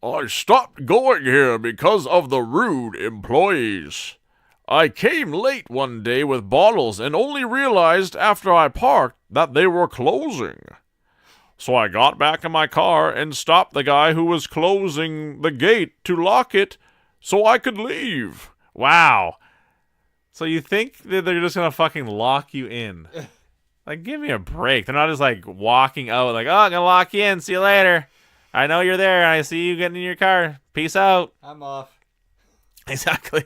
I stopped going here because of the rude employees. I came late one day with bottles and only realized after I parked that they were closing. So I got back in my car and stopped the guy who was closing the gate to lock it so I could leave. Wow. So you think that they're just gonna fucking lock you in? Like, give me a break. They're not just like walking out like, oh, I'm gonna lock you in. See you later. I know you're there. I see you getting in your car. Peace out. I'm off. Exactly.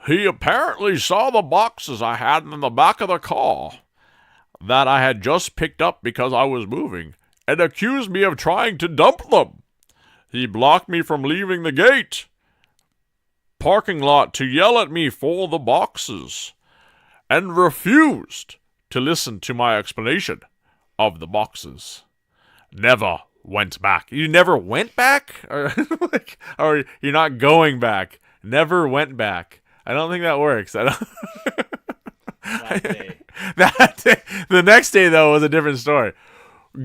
He apparently saw the boxes I had in the back of the car that I had just picked up because I was moving and accused me of trying to dump them. He blocked me from leaving the parking lot to yell at me for the boxes and refused to listen to my explanation of the boxes. Never went back. You never went back? Or you're not going back? Never went back. I don't think that works. I don't. That day. That day. The next day though was a different story.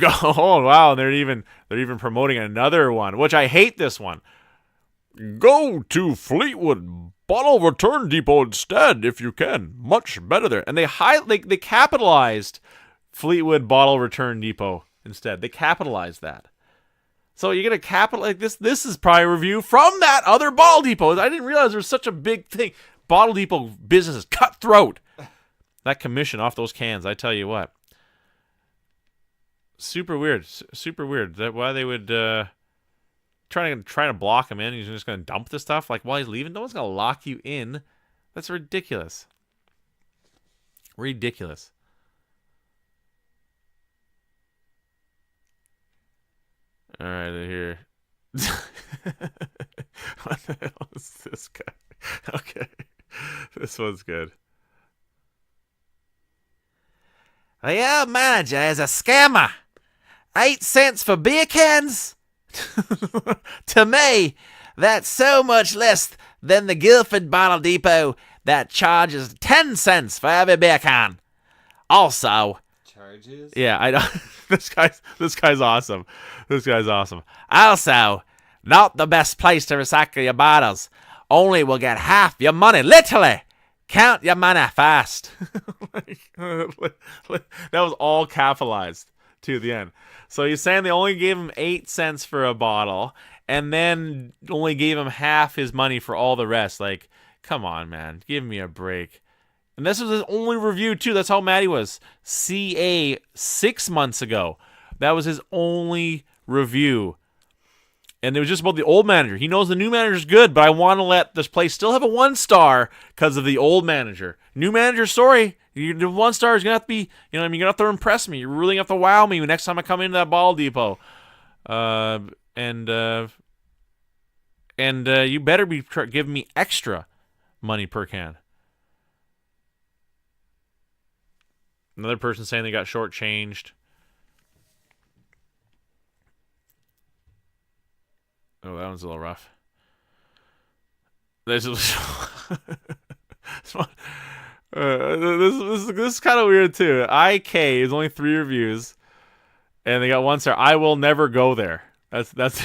Oh wow, they're even promoting another one, which I hate this one. Go to Fleetwood Bottle Return Depot instead if you can. Much better there. And they capitalized Fleetwood Bottle Return Depot instead. They capitalized that. So you're gonna capitalize this. This is probably a review from that other Bottle Depot. I didn't realize there was such a big thing. Bottle Depot business is cutthroat. That commission off those cans, I tell you what. Super weird. Super weird. That why they would trying to block him in. He's just gonna dump the stuff like while he's leaving. No one's gonna lock you in. That's ridiculous. Ridiculous. All right, here. What the hell is this guy? Okay, this one's good. The old manager is a scammer. 8 cents for beer cans? To me, that's so much less than the Guildford Bottle Depot that charges 10 cents for every beer can. Also, Charges? yeah, I know. This guy's awesome. This guy's awesome. Also, not the best place to recycle your bottles. Only will get half your money. Literally, count your money fast. That was all capitalized to the end. So you're saying they only gave him 8 cents for a bottle, and then only gave him half his money for all the rest. Like, come on, man, give me a break. And this was his only review, too. That's how mad he was. CA 6 months ago. That was his only review. And it was just about the old manager. He knows the new manager's good, but I want to let this place still have a 1 star because of the old manager. New manager, sorry. The 1 star is going to have to be, you know, you're going to have to impress me. You're really going to have to wow me next time I come into that Bottle Depot. And you better be giving me extra money per can. Another person saying they got shortchanged. Oh, that one's a little rough. This is this is kind of weird too. IK is only 3 reviews, and they got 1 star. I will never go there. That's. I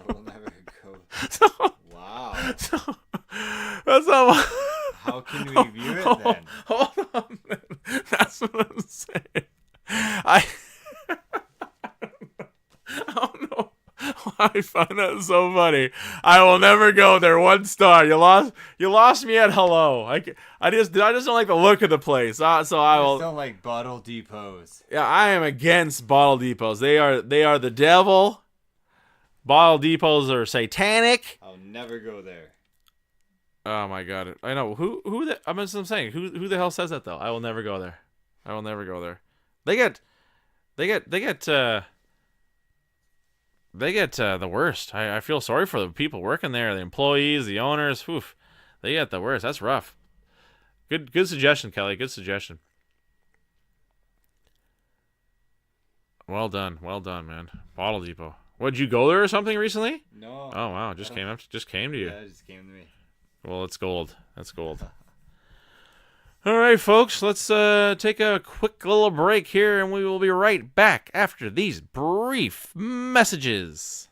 will never go. So, Wow. so that's not. How can we view it then? Hold on, man. That's what I'm saying. I don't know why I find that so funny. I will never go there. 1 star. You lost me at hello. I just don't like the look of the place. So I will. I don't like bottle depots. Yeah, I am against bottle depots. They are the devil. Bottle depots are satanic. I'll never go there. Oh my god! I know I'm saying who the hell says that though? I will never go there. I will never go there. They get the worst. I feel sorry for the people working there, the employees, the owners. Oof, they get the worst. That's rough. Good suggestion, Kelly. Good suggestion. Well done, man. Bottle Depot. Would you go there or something recently? No. Oh wow, just came to you. Yeah, it just came to me. Well, it's gold. That's gold. All right, folks, let's take a quick little break here, and we will be right back after these brief messages.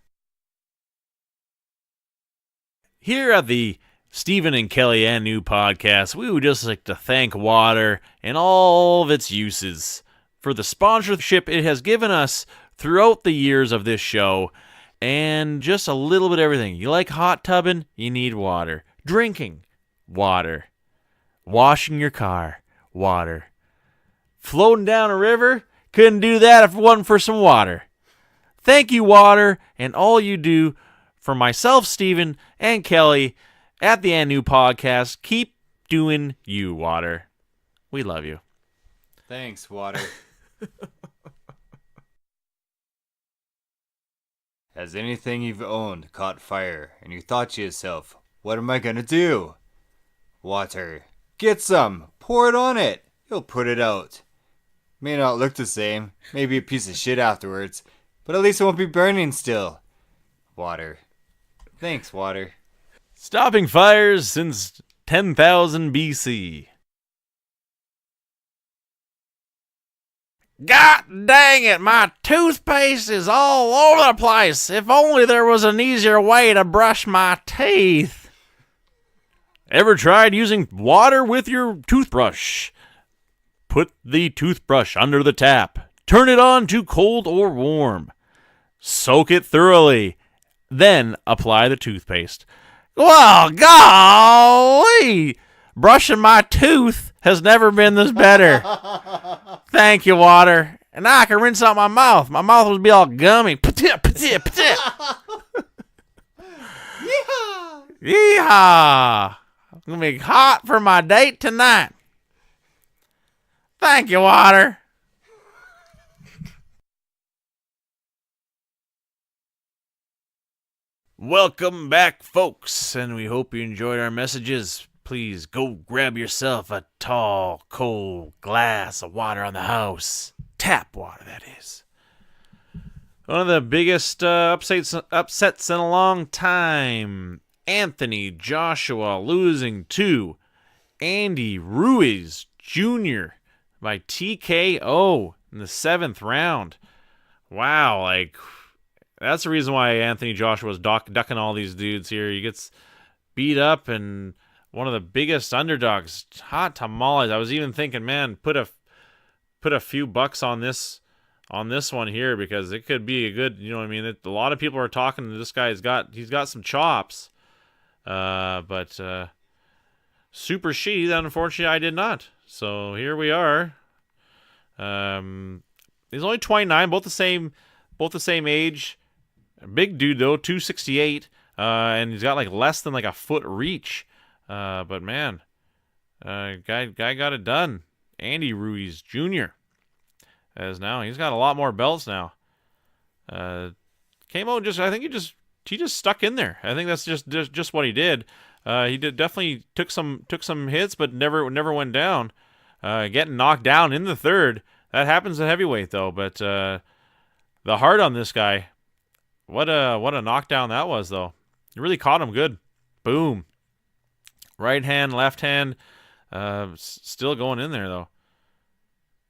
Here at the Stephen and Kelly and New podcast, we would just like to thank water and all of its uses for the sponsorship it has given us throughout the years of this show, and just a little bit of everything. You like hot tubbing? You need water. Drinking? Water. Washing your car? Water. Floating down a river? Couldn't do that if it wasn't for some water. Thank you, water, and all you do for myself, Stephen, and Kelly at the And New podcast. Keep doing you, water. We love you. Thanks, water. Has anything you've owned caught fire and you thought to yourself, what am I gonna do? Water. Get some. Pour it on it. You'll put it out. May not look the same. Maybe a piece of shit afterwards. But at least it won't be burning still. Water. Thanks, water. Stopping fires since 10,000 BC. God dang it, my toothpaste is all over the place. If only there was an easier way to brush my teeth. Ever tried using water with your toothbrush? Put the toothbrush under the tap. Turn it on to cold or warm. Soak it thoroughly. Then apply the toothpaste. Well, golly! Brushing my tooth has never been this better. Thank you, water. And now I can rinse out my mouth. My mouth will be all gummy. Patip, patip, patip. Yeehaw! Yeehaw! I'm going to be hot for my date tonight. Thank you, water. Welcome back, folks, and we hope you enjoyed our messages. Please go grab yourself a tall, cold glass of water on the house. Tap water, that is. One of the biggest upsets in a long time. Anthony Joshua losing to Andy Ruiz Jr. by TKO in the 7th round. Wow, that's the reason why Anthony Joshua was ducking all these dudes here. He gets beat up, and one of the biggest underdogs. Hot tamales. I was even thinking, man, put a few bucks on this one here, because it could be a good, you know what I mean? A lot of people are talking to this guy. He's got some chops. But super shitty that unfortunately I did not. So here we are. He's only 29, both the same age. Big dude though, 268, and he's got less than a foot reach. But man, guy got it done. Andy Ruiz Jr. As now he's got a lot more belts now. Came out I think he just stuck in there. I think that's just what he did. He definitely took some hits, but never went down. Getting knocked down in the 3rd. That happens at heavyweight though. But the heart on this guy. What a knockdown that was, though. You really caught him good. Boom. Right hand, left hand. Still going in there, though.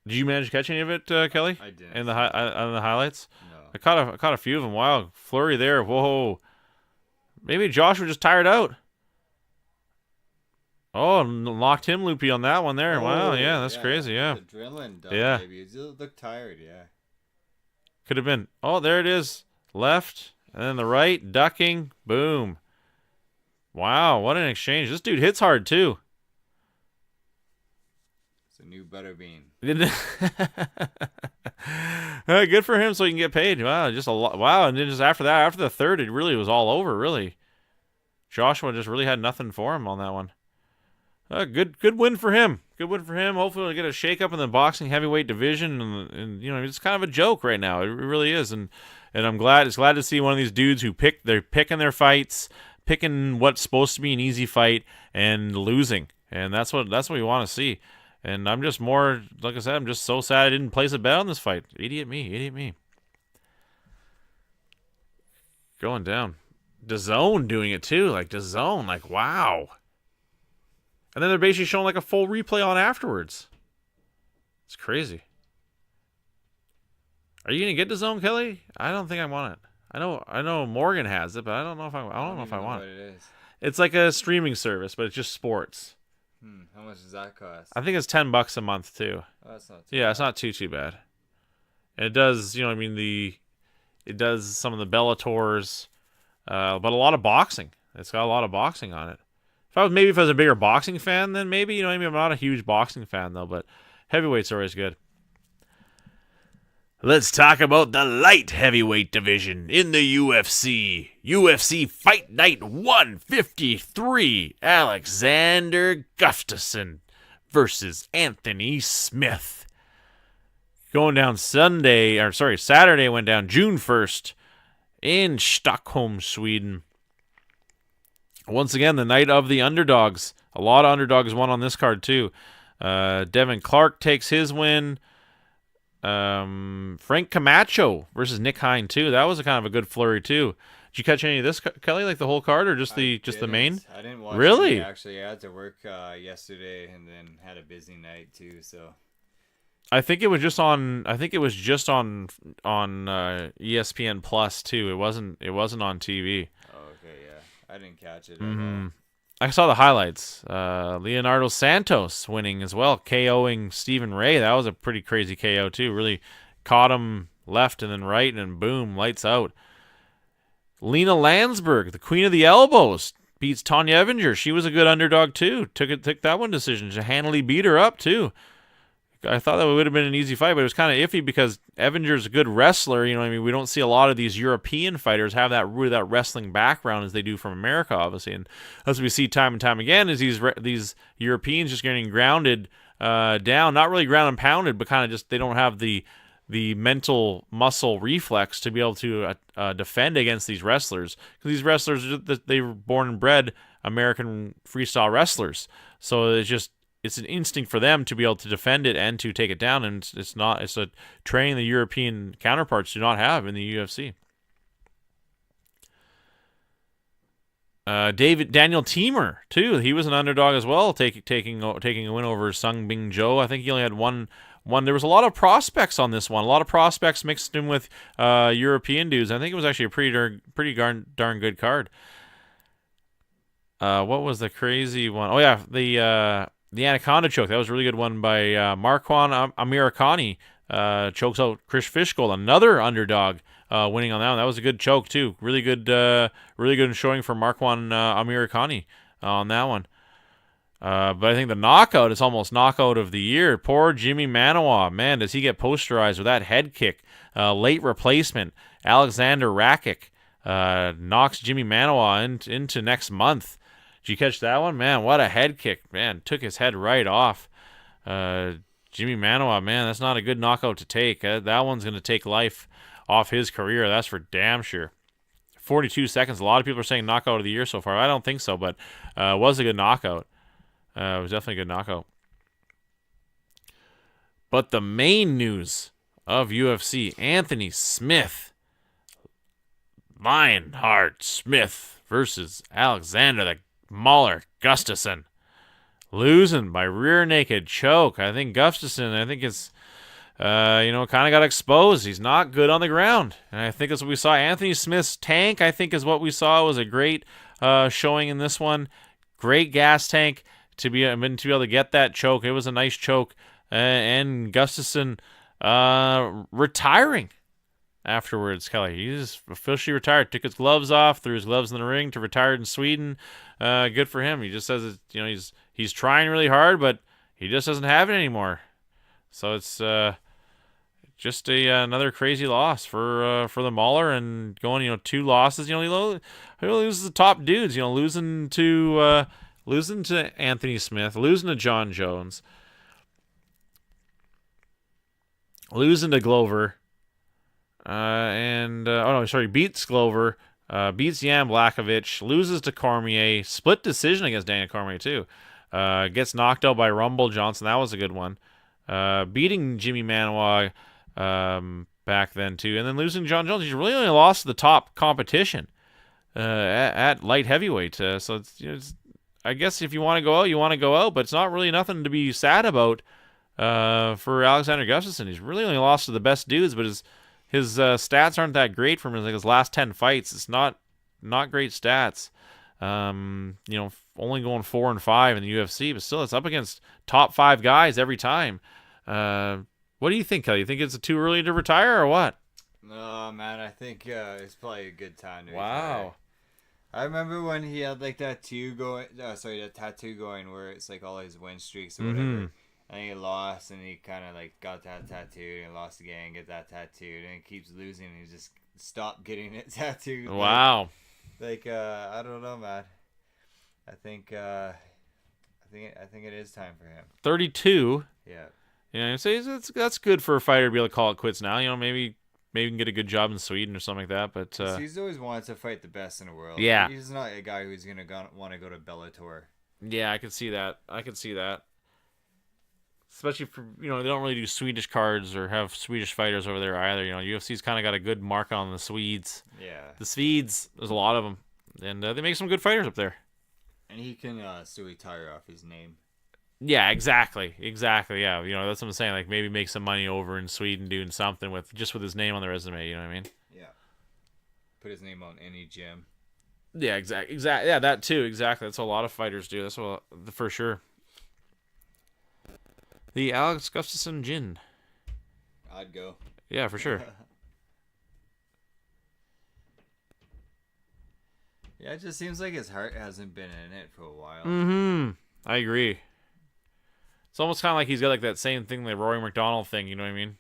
Did you manage to catch any of it, Kelly? I didn't. In the highlights? No. I caught a few of them. Wow, flurry there. Whoa. Maybe Josh was just tired out. Oh, locked him loopy on that one there. Wow, yeah, that's crazy, yeah. Adrenaline done, Yeah. Maybe. You look tired, yeah. Could have been. Oh, there it is. Left, and then the right, ducking, boom. Wow, what an exchange. This dude hits hard, too. It's a new butterbean. Good for him so he can get paid. Wow, just a lot. Wow, and then just after that, after the 3rd, it really was all over, really. Joshua just really had nothing for him on that one. Good win for him. Good win for him. Hopefully we'll get a shakeup in the boxing heavyweight division, and it's kind of a joke right now. It really is, and I'm glad to see one of these dudes who they're picking their fights, picking what's supposed to be an easy fight and losing, and that's what we want to see. And I'm just more, like I said, I'm just so sad I didn't place a bet on this fight. Idiot me. Going down. DAZN doing it too, DAZN, wow. And then they're basically showing a full replay on afterwards. It's crazy. Are you gonna get DAZN, Kelly? I don't think I want it. I know Morgan has it, but I don't know if I want it. It is. It's like a streaming service, but it's just sports. How much does that cost? I think it's $10 a month too. Oh, that's not too Yeah, bad. it's not too bad. And it does, I mean, it does some of the Bellators, but a lot of boxing. It's got a lot of boxing on it. If I was a bigger boxing fan, then maybe, maybe I'm not a huge boxing fan though, but heavyweight's always good. Let's talk about the light heavyweight division in the UFC. UFC Fight Night 153. Alexander Gustafsson versus Anthony Smith. Going down Saturday went down June 1st in Stockholm, Sweden. Once again, the night of the underdogs. A lot of underdogs won on this card too. Devin Clark takes his win. Frank Camacho versus Nick Hine too. That was a kind of a good flurry too. Did you catch any of this, Kelly? Like the whole card, or just the main? I didn't watch. Really? It, actually, I had to work yesterday and then had a busy night too. So I think it was just on. I think it was just on ESPN Plus too. It wasn't on TV. Oh, okay, yeah, I didn't catch it at all. I saw the highlights. Leonardo Santos winning as well, KOing Stephen Ray. That was a pretty crazy KO too. Really caught him left and then right, and then boom, lights out. Lena Landsberg, the queen of the elbows, beats Tanya Evinger. She was a good underdog too. Took that one decision. She handily beat her up too. I thought that would have been an easy fight, but it was kind of iffy because Evinger's a good wrestler. I mean, we don't see a lot of these European fighters have that wrestling background as they do from America, obviously. And as we see time and time again, is these Europeans just getting grounded down, not really ground and pounded, but kind of just they don't have the mental muscle reflex to be able to defend against these wrestlers. Because these wrestlers, they were born and bred American freestyle wrestlers, so it's an instinct for them to be able to defend it and to take it down, and it's a training the European counterparts do not have in the UFC. Daniel Teemer too. He was an underdog as well, taking a win over Sung Bing Jo. I think he only had one. There was a lot of prospects on this one. A lot of prospects mixed in with European dudes. I think it was actually a pretty darn good card. What was the crazy one? Oh yeah, the Anaconda choke. That was a really good one by Marquand Amirkhani. Chokes out Chris Fishgold, another underdog, winning on that one. That was a good choke too. Really good showing for Marquand Amirkhani on that one. But I think the knockout is almost knockout of the year. Poor Jimmy Manoa. Man, does he get posterized with that head kick. Late replacement. Alexander Rakic knocks Jimmy Manoa into next month. Did you catch that one? Man, what a head kick. Man, took his head right off. Jimmy Manoa, man, that's not a good knockout to take. That one's going to take life off his career. That's for damn sure. 42 seconds. A lot of people are saying knockout of the year so far. I don't think so, but it was a good knockout. It was definitely a good knockout. But the main news of UFC, Anthony Smith. Lionheart Smith versus Alexander the Mauler Gustafsson. Losing by rear naked choke. I think Gustafsson, it's, kind of got exposed. He's not good on the ground. And I think that's what we saw. Anthony Smith's tank, I think, is what we saw. It was a great showing in this one. Great gas tank to be able to get that choke. It was a nice choke. And Gustafsson retiring afterwards, Kelly. He's officially retired. Took his gloves off, threw his gloves in the ring to retire in Sweden. Good for him. He just says, he's trying really hard, but he just doesn't have it anymore. So it's just another crazy loss for the Mauler, and going 2 losses. He loses the top dudes. Losing to Anthony Smith, losing to John Jones, losing to Glover. Beats Glover, beats Jan Blachowicz, loses to Cormier, split decision against Daniel Cormier too. Gets knocked out by Rumble Johnson. That was a good one. Beating Jimmy Manoa back then too, and then losing John Jones. He's really only lost to the top competition at light heavyweight. So it's I guess if you want to go out, you want to go out, but it's not really nothing to be sad about for Alexander Gustafsson. He's really only lost to the best dudes, but his stats aren't that great from his last 10 fights. It's not great stats. Only going 4-5 in the UFC, but still, it's up against top 5 guys every time. What do you think, Kelly? You think it's too early to retire or what? No, man, I think it's probably a good time to retire. I remember when he had like that tattoo going where it's like all his win streaks or whatever. And he lost, and he kind of like got that tattooed, and lost again, get that tattooed, and he keeps losing, and he just stopped getting it tattooed. Wow. I don't know, man. I think it is time for him. 32. Yeah. Yeah, so that's good for a fighter to be able to call it quits now. Maybe he can get a good job in Sweden or something like that. But he's always wanted to fight the best in the world. Yeah. He's not a guy who's gonna want to go to Bellator. Yeah, I can see that. Especially for they don't really do Swedish cards or have Swedish fighters over there either. UFC's kind of got a good mark on the Swedes. Yeah. The Swedes, there's a lot of them, and they make some good fighters up there. And he can still retire off his name. Yeah, exactly. Yeah, that's what I'm saying. Like maybe make some money over in Sweden doing something with his name on the resume. You know what I mean? Yeah. Put his name on any gym. Yeah, exactly. Yeah, that too. Exactly. That's what a lot of fighters do. That's what for sure. The Alex Gustafsson gin. I'd go. Yeah, for sure. Yeah, it just seems like his heart hasn't been in it for a while. I agree. It's almost kind of like he's got like that same thing, the Rory McDonald thing. You know what I mean?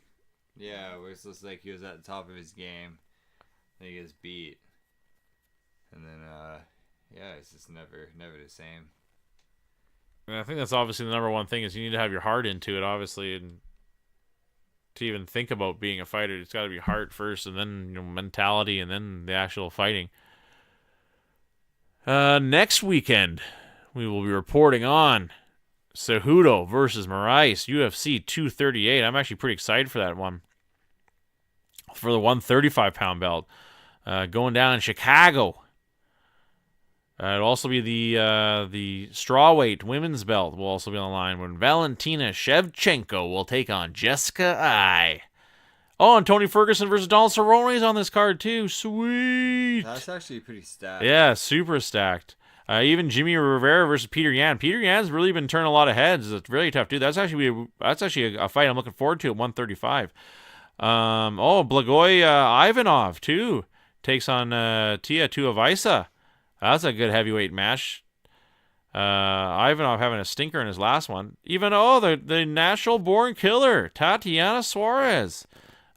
Yeah, where it's just like he was at the top of his game, then he gets beat, and then it's just never the same. And I think that's obviously the number one thing is you need to have your heart into it, obviously, and to even think about being a fighter, it's got to be heart first, and then mentality, and then the actual fighting. Next weekend, we will be reporting on Cejudo versus Moraes, UFC 238. I'm actually pretty excited for that one. For the 135-pound belt, going down in Chicago. It'll also be the strawweight women's belt will also be on the line when Valentina Shevchenko will take on Jessica Ai. Oh, and Tony Ferguson versus Donald Cerrone is on this card too. Sweet. That's actually pretty stacked. Yeah, super stacked. Even Jimmy Rivera versus Peter Yan. Peter Yan's really been turning a lot of heads. It's really tough, dude. That's actually a fight I'm looking forward to at 135. Blagoy Ivanov too takes on Tia Tuivasa. That's a good heavyweight match. Ivanov having a stinker in his last one. Even the natural-born killer Tatiana Suarez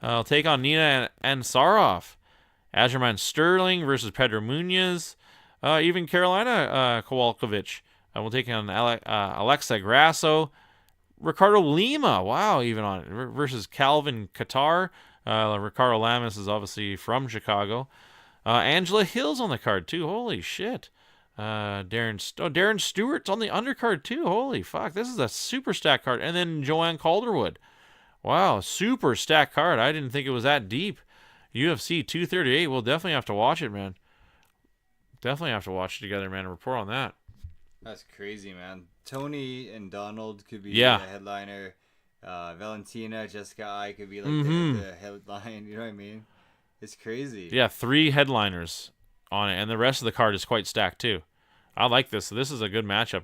will take on Nina Ansarov. Aljamain Sterling versus Pedro Munez. Even Carolina Kowalkiewicz will take on Alexa Grasso. Ricardo Lima, wow, even on it, versus Calvin Qatar. Ricardo Lamas is obviously from Chicago. Angela Hill's on the card too. Holy shit. Darren Stewart's on the undercard too. Holy fuck, this is a super stacked card. And then Joanne Calderwood. Wow, super stacked card. I didn't think it was that deep. UFC 238. We'll definitely have to watch it, man. Definitely have to watch it together, man. Report on that. That's crazy, man. Tony and Donald could be the headliner. Valentina, Jessica Ai could be like the headline. You know what I mean? It's crazy. Yeah, 3 headliners on it, and the rest of the card is quite stacked too. I like this. This is a good matchup.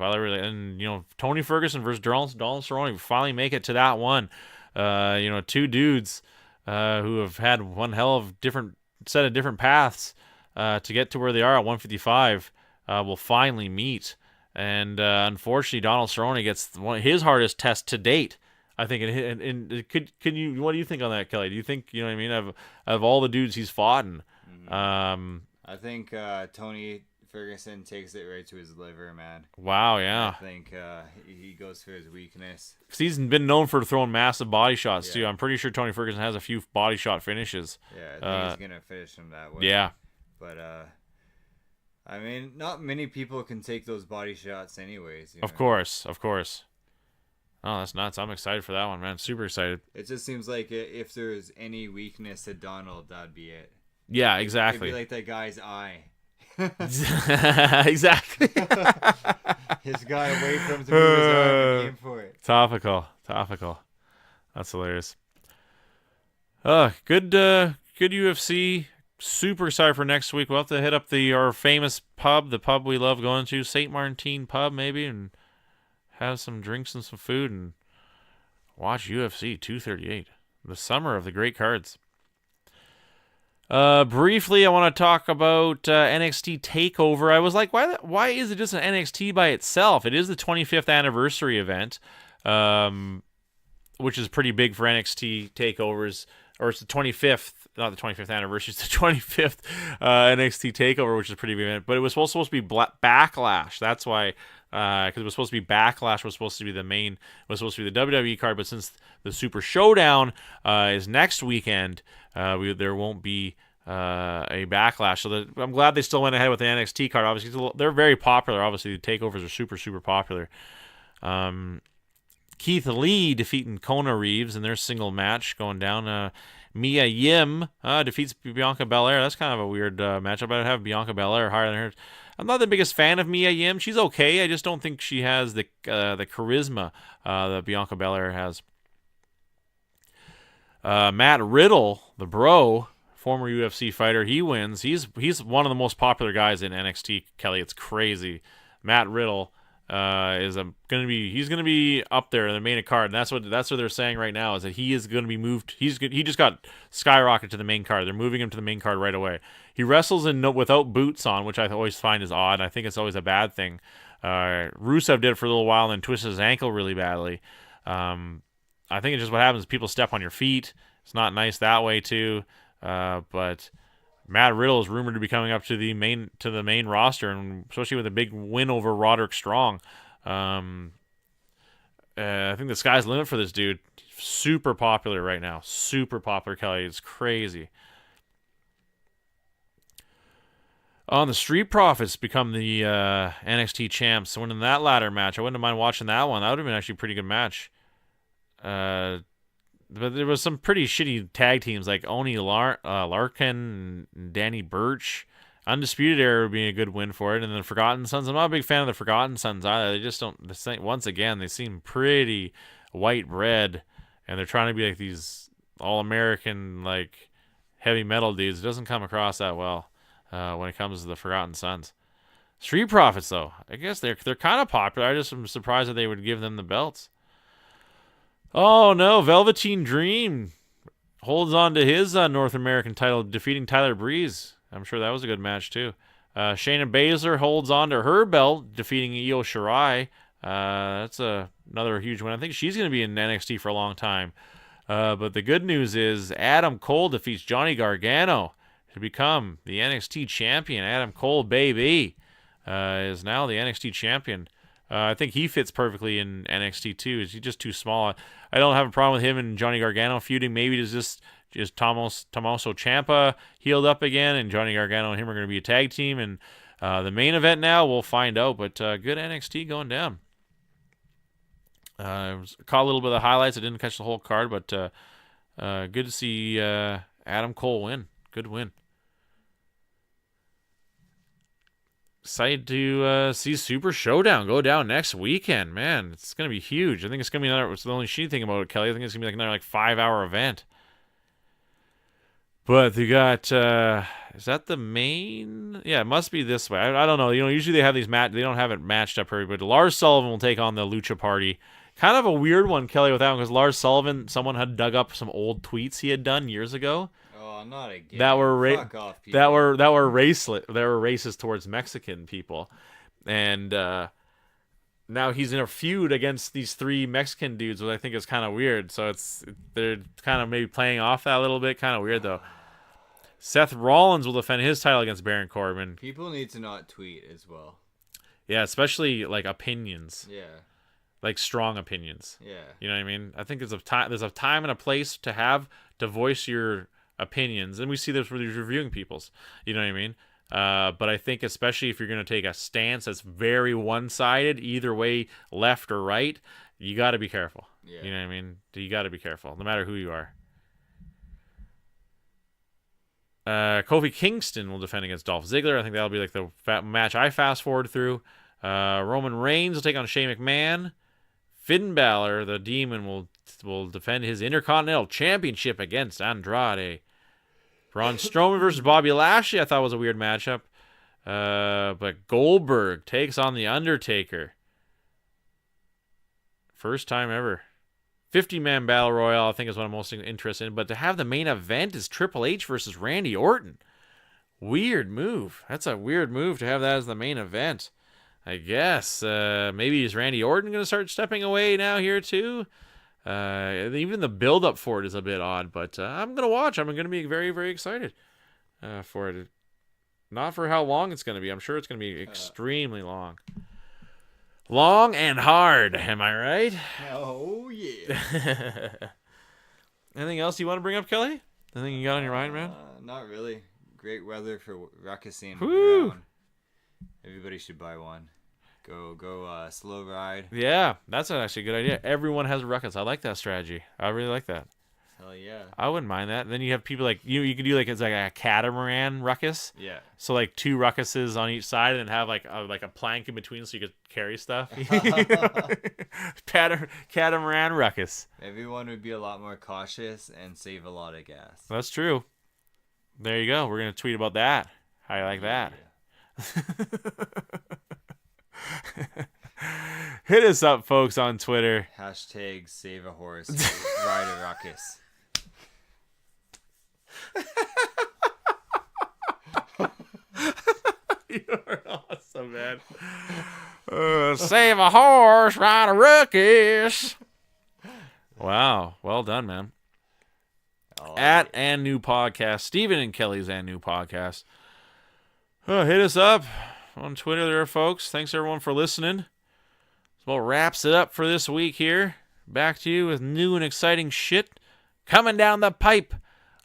Tony Ferguson versus Donald Cerrone finally make it to that one. 2 dudes who have had one hell of different paths to get to where they are at 155 will finally meet. And unfortunately, Donald Cerrone gets his hardest test to date. I think what do you think on that, Kelly? Do you think, you know what I mean, of all the dudes he's fought? I think Tony Ferguson takes it right to his liver, man. Wow, yeah. I think he goes for his weakness. Because he's been known for throwing massive body shots, too. I'm pretty sure Tony Ferguson has a few body shot finishes. Yeah, I think he's going to finish him that way. Yeah. But, I mean, not many people can take those body shots anyways. Of course. Oh, that's nuts. I'm excited for that one, man. Super excited. It just seems like if there's any weakness to Donald, that'd be it. Yeah, exactly. It'd be like that guy's eye. Exactly. His guy away from to move his arm and aim for it. Topical. That's hilarious. Good UFC super excited for next week. We'll have to hit up our famous pub, the pub we love going to, St. Martin Pub, maybe, and have some drinks and some food and watch UFC 238, the summer of the great cards. Briefly, I want to talk about NXT TakeOver. I was like, why is it just an NXT by itself? It is the 25th anniversary event, which is pretty big for NXT TakeOvers, or it's the 25th, not the 25th anniversary, it's the 25th NXT TakeOver, which is a pretty big event. But it was supposed to be Backlash. That's why, because it was supposed to be Backlash, was supposed to be the WWE card. But since the Super Showdown is next weekend, there won't be a Backlash. So I'm glad they still went ahead with the NXT card. Obviously, they're very popular. Obviously, the takeovers are super, super popular. Keith Lee defeating Kona Reeves in their single match going down. Mia Yim defeats Bianca Belair. That's kind of a weird matchup. I'd have Bianca Belair higher than her. I'm not the biggest fan of Mia Yim. She's okay. I just don't think she has the charisma that Bianca Belair has. Matt Riddle, the Bro, former UFC fighter, he wins. He's one of the most popular guys in NXT, Kelly. It's crazy. Matt Riddle he's gonna be up there in the main card, and that's what they're saying right now, is that he is gonna be moved. He just got skyrocketed to the main card. They're moving him to the main card right away. He wrestles without boots on, which I always find is odd. I think it's always a bad thing. Rusev did it for a little while and then twisted his ankle really badly. I think it's just what happens. People step on your feet. It's not nice that way too. But Matt Riddle is rumored to be coming up to the main roster, and especially with a big win over Roderick Strong. I think the sky's the limit for this dude. Super popular right now. Super popular, Kelly. It's crazy. The Street Profits become the NXT champs. Winning that ladder match. I wouldn't mind watching that one. That would have been actually a pretty good match. But there was some pretty shitty tag teams like Oni Larkin and Danny Burch. Undisputed Era would be a good win for it. And then Forgotten Sons. I'm not a big fan of the Forgotten Sons either. They just don't. Once again, they seem pretty white bread, and they're trying to be like these all-American like heavy metal dudes. It doesn't come across that well when it comes to the Forgotten Sons. Street Profits, though, I guess they're kind of popular. I just am surprised that they would give them the belts. Oh no, Velveteen Dream holds on to his North American title, defeating Tyler Breeze. I'm sure that was a good match too. Shayna Baszler holds on to her belt, defeating Io Shirai. That's another huge win. I think she's going to be in NXT for a long time. But the good news is Adam Cole defeats Johnny Gargano to become the NXT champion. Adam Cole, baby, is now the NXT champion. I think he fits perfectly in NXT too. He's just too small. I don't have a problem with him and Johnny Gargano feuding. Maybe it's just Tommaso Ciampa healed up again, and Johnny Gargano and him are going to be a tag team. And the main event now, we'll find out. But good NXT going down. Caught a little bit of the highlights. I didn't catch the whole card, but good to see Adam Cole win. Good win. Excited to see Super Showdown go down next weekend. Man, it's going to be huge. I think it's going to be another, it's the only shitty thing about it, Kelly. I think it's going to be like another 5-hour event. But they got, is that the main? Yeah, it must be this way. I don't know. Usually they have these they don't have it matched up here, but Lars Sullivan will take on the Lucha Party. Kind of a weird one, Kelly, with that one, because Lars Sullivan, someone had dug up some old tweets he had done years ago. Oh, not again. That were Fuck off, people. that were racist towards Mexican people, and now he's in a feud against these 3 Mexican dudes, which I think is kind of weird. So they're kind of maybe playing off that a little bit. Kind of weird though. Seth Rollins will defend his title against Baron Corbin. People need to not tweet as well. Yeah, especially like opinions. Yeah. Like strong opinions. Yeah. You know what I mean? I think there's a time and a place to voice your opinions, and we see this with these reviewing people's. You know what I mean? But I think especially if you're going to take a stance that's very one-sided, either way, left or right, you got to be careful. Yeah. You know what I mean? You got to be careful, no matter who you are. Kofi Kingston will defend against Dolph Ziggler. I think that'll be like the match I fast forward through. Roman Reigns will take on Shane McMahon. Finn Balor, the Demon, will defend his Intercontinental Championship against Andrade. Braun Strowman versus Bobby Lashley, I thought was a weird matchup. But Goldberg takes on The Undertaker. First time ever. 50-man battle royale, I think, is what I'm most interested in. But to have the main event is Triple H versus Randy Orton. Weird move. That's a weird move to have that as the main event. I guess. Maybe is Randy Orton going to start stepping away now here too? Even the build-up for it is a bit odd. But I'm going to watch. I'm going to be very, very excited for it. Not for how long it's going to be. I'm sure it's going to be extremely long. Long and hard. Am I right? Oh, yeah. Anything else you want to bring up, Kelly? Anything you got on your mind, man? Not really. Great weather for ruckusing Woo! around. Everybody should buy one. Go slow ride. Yeah, that's actually a good idea. Everyone has a ruckus. I like that strategy. I really like that. Hell yeah. I wouldn't mind that. And then you have people like you could do like it's like a catamaran ruckus. Yeah. So like 2 ruckuses on each side, and then have like a plank in between so you could carry stuff. Catamaran ruckus. Everyone would be a lot more cautious and save a lot of gas. That's true. There you go. We're gonna tweet about that. How you like that? Hit us up, folks, on Twitter. Hashtag save a horse, ride a ruckus. You're awesome, man. Save a horse, ride a ruckus. Wow. Well done, man. At and new podcast, Steven and Kelly's and new podcast. Hit us up on Twitter there, folks. Thanks, everyone, for listening. Well, wraps it up for this week here. Back to you with new and exciting shit coming down the pipe.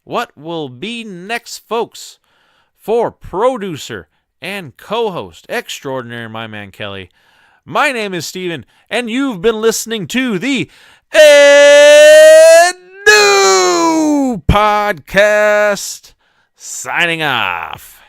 What will be next, folks? For producer and co-host extraordinary, my man Kelly. My name is Steven, and you've been listening to the New Podcast. Signing off.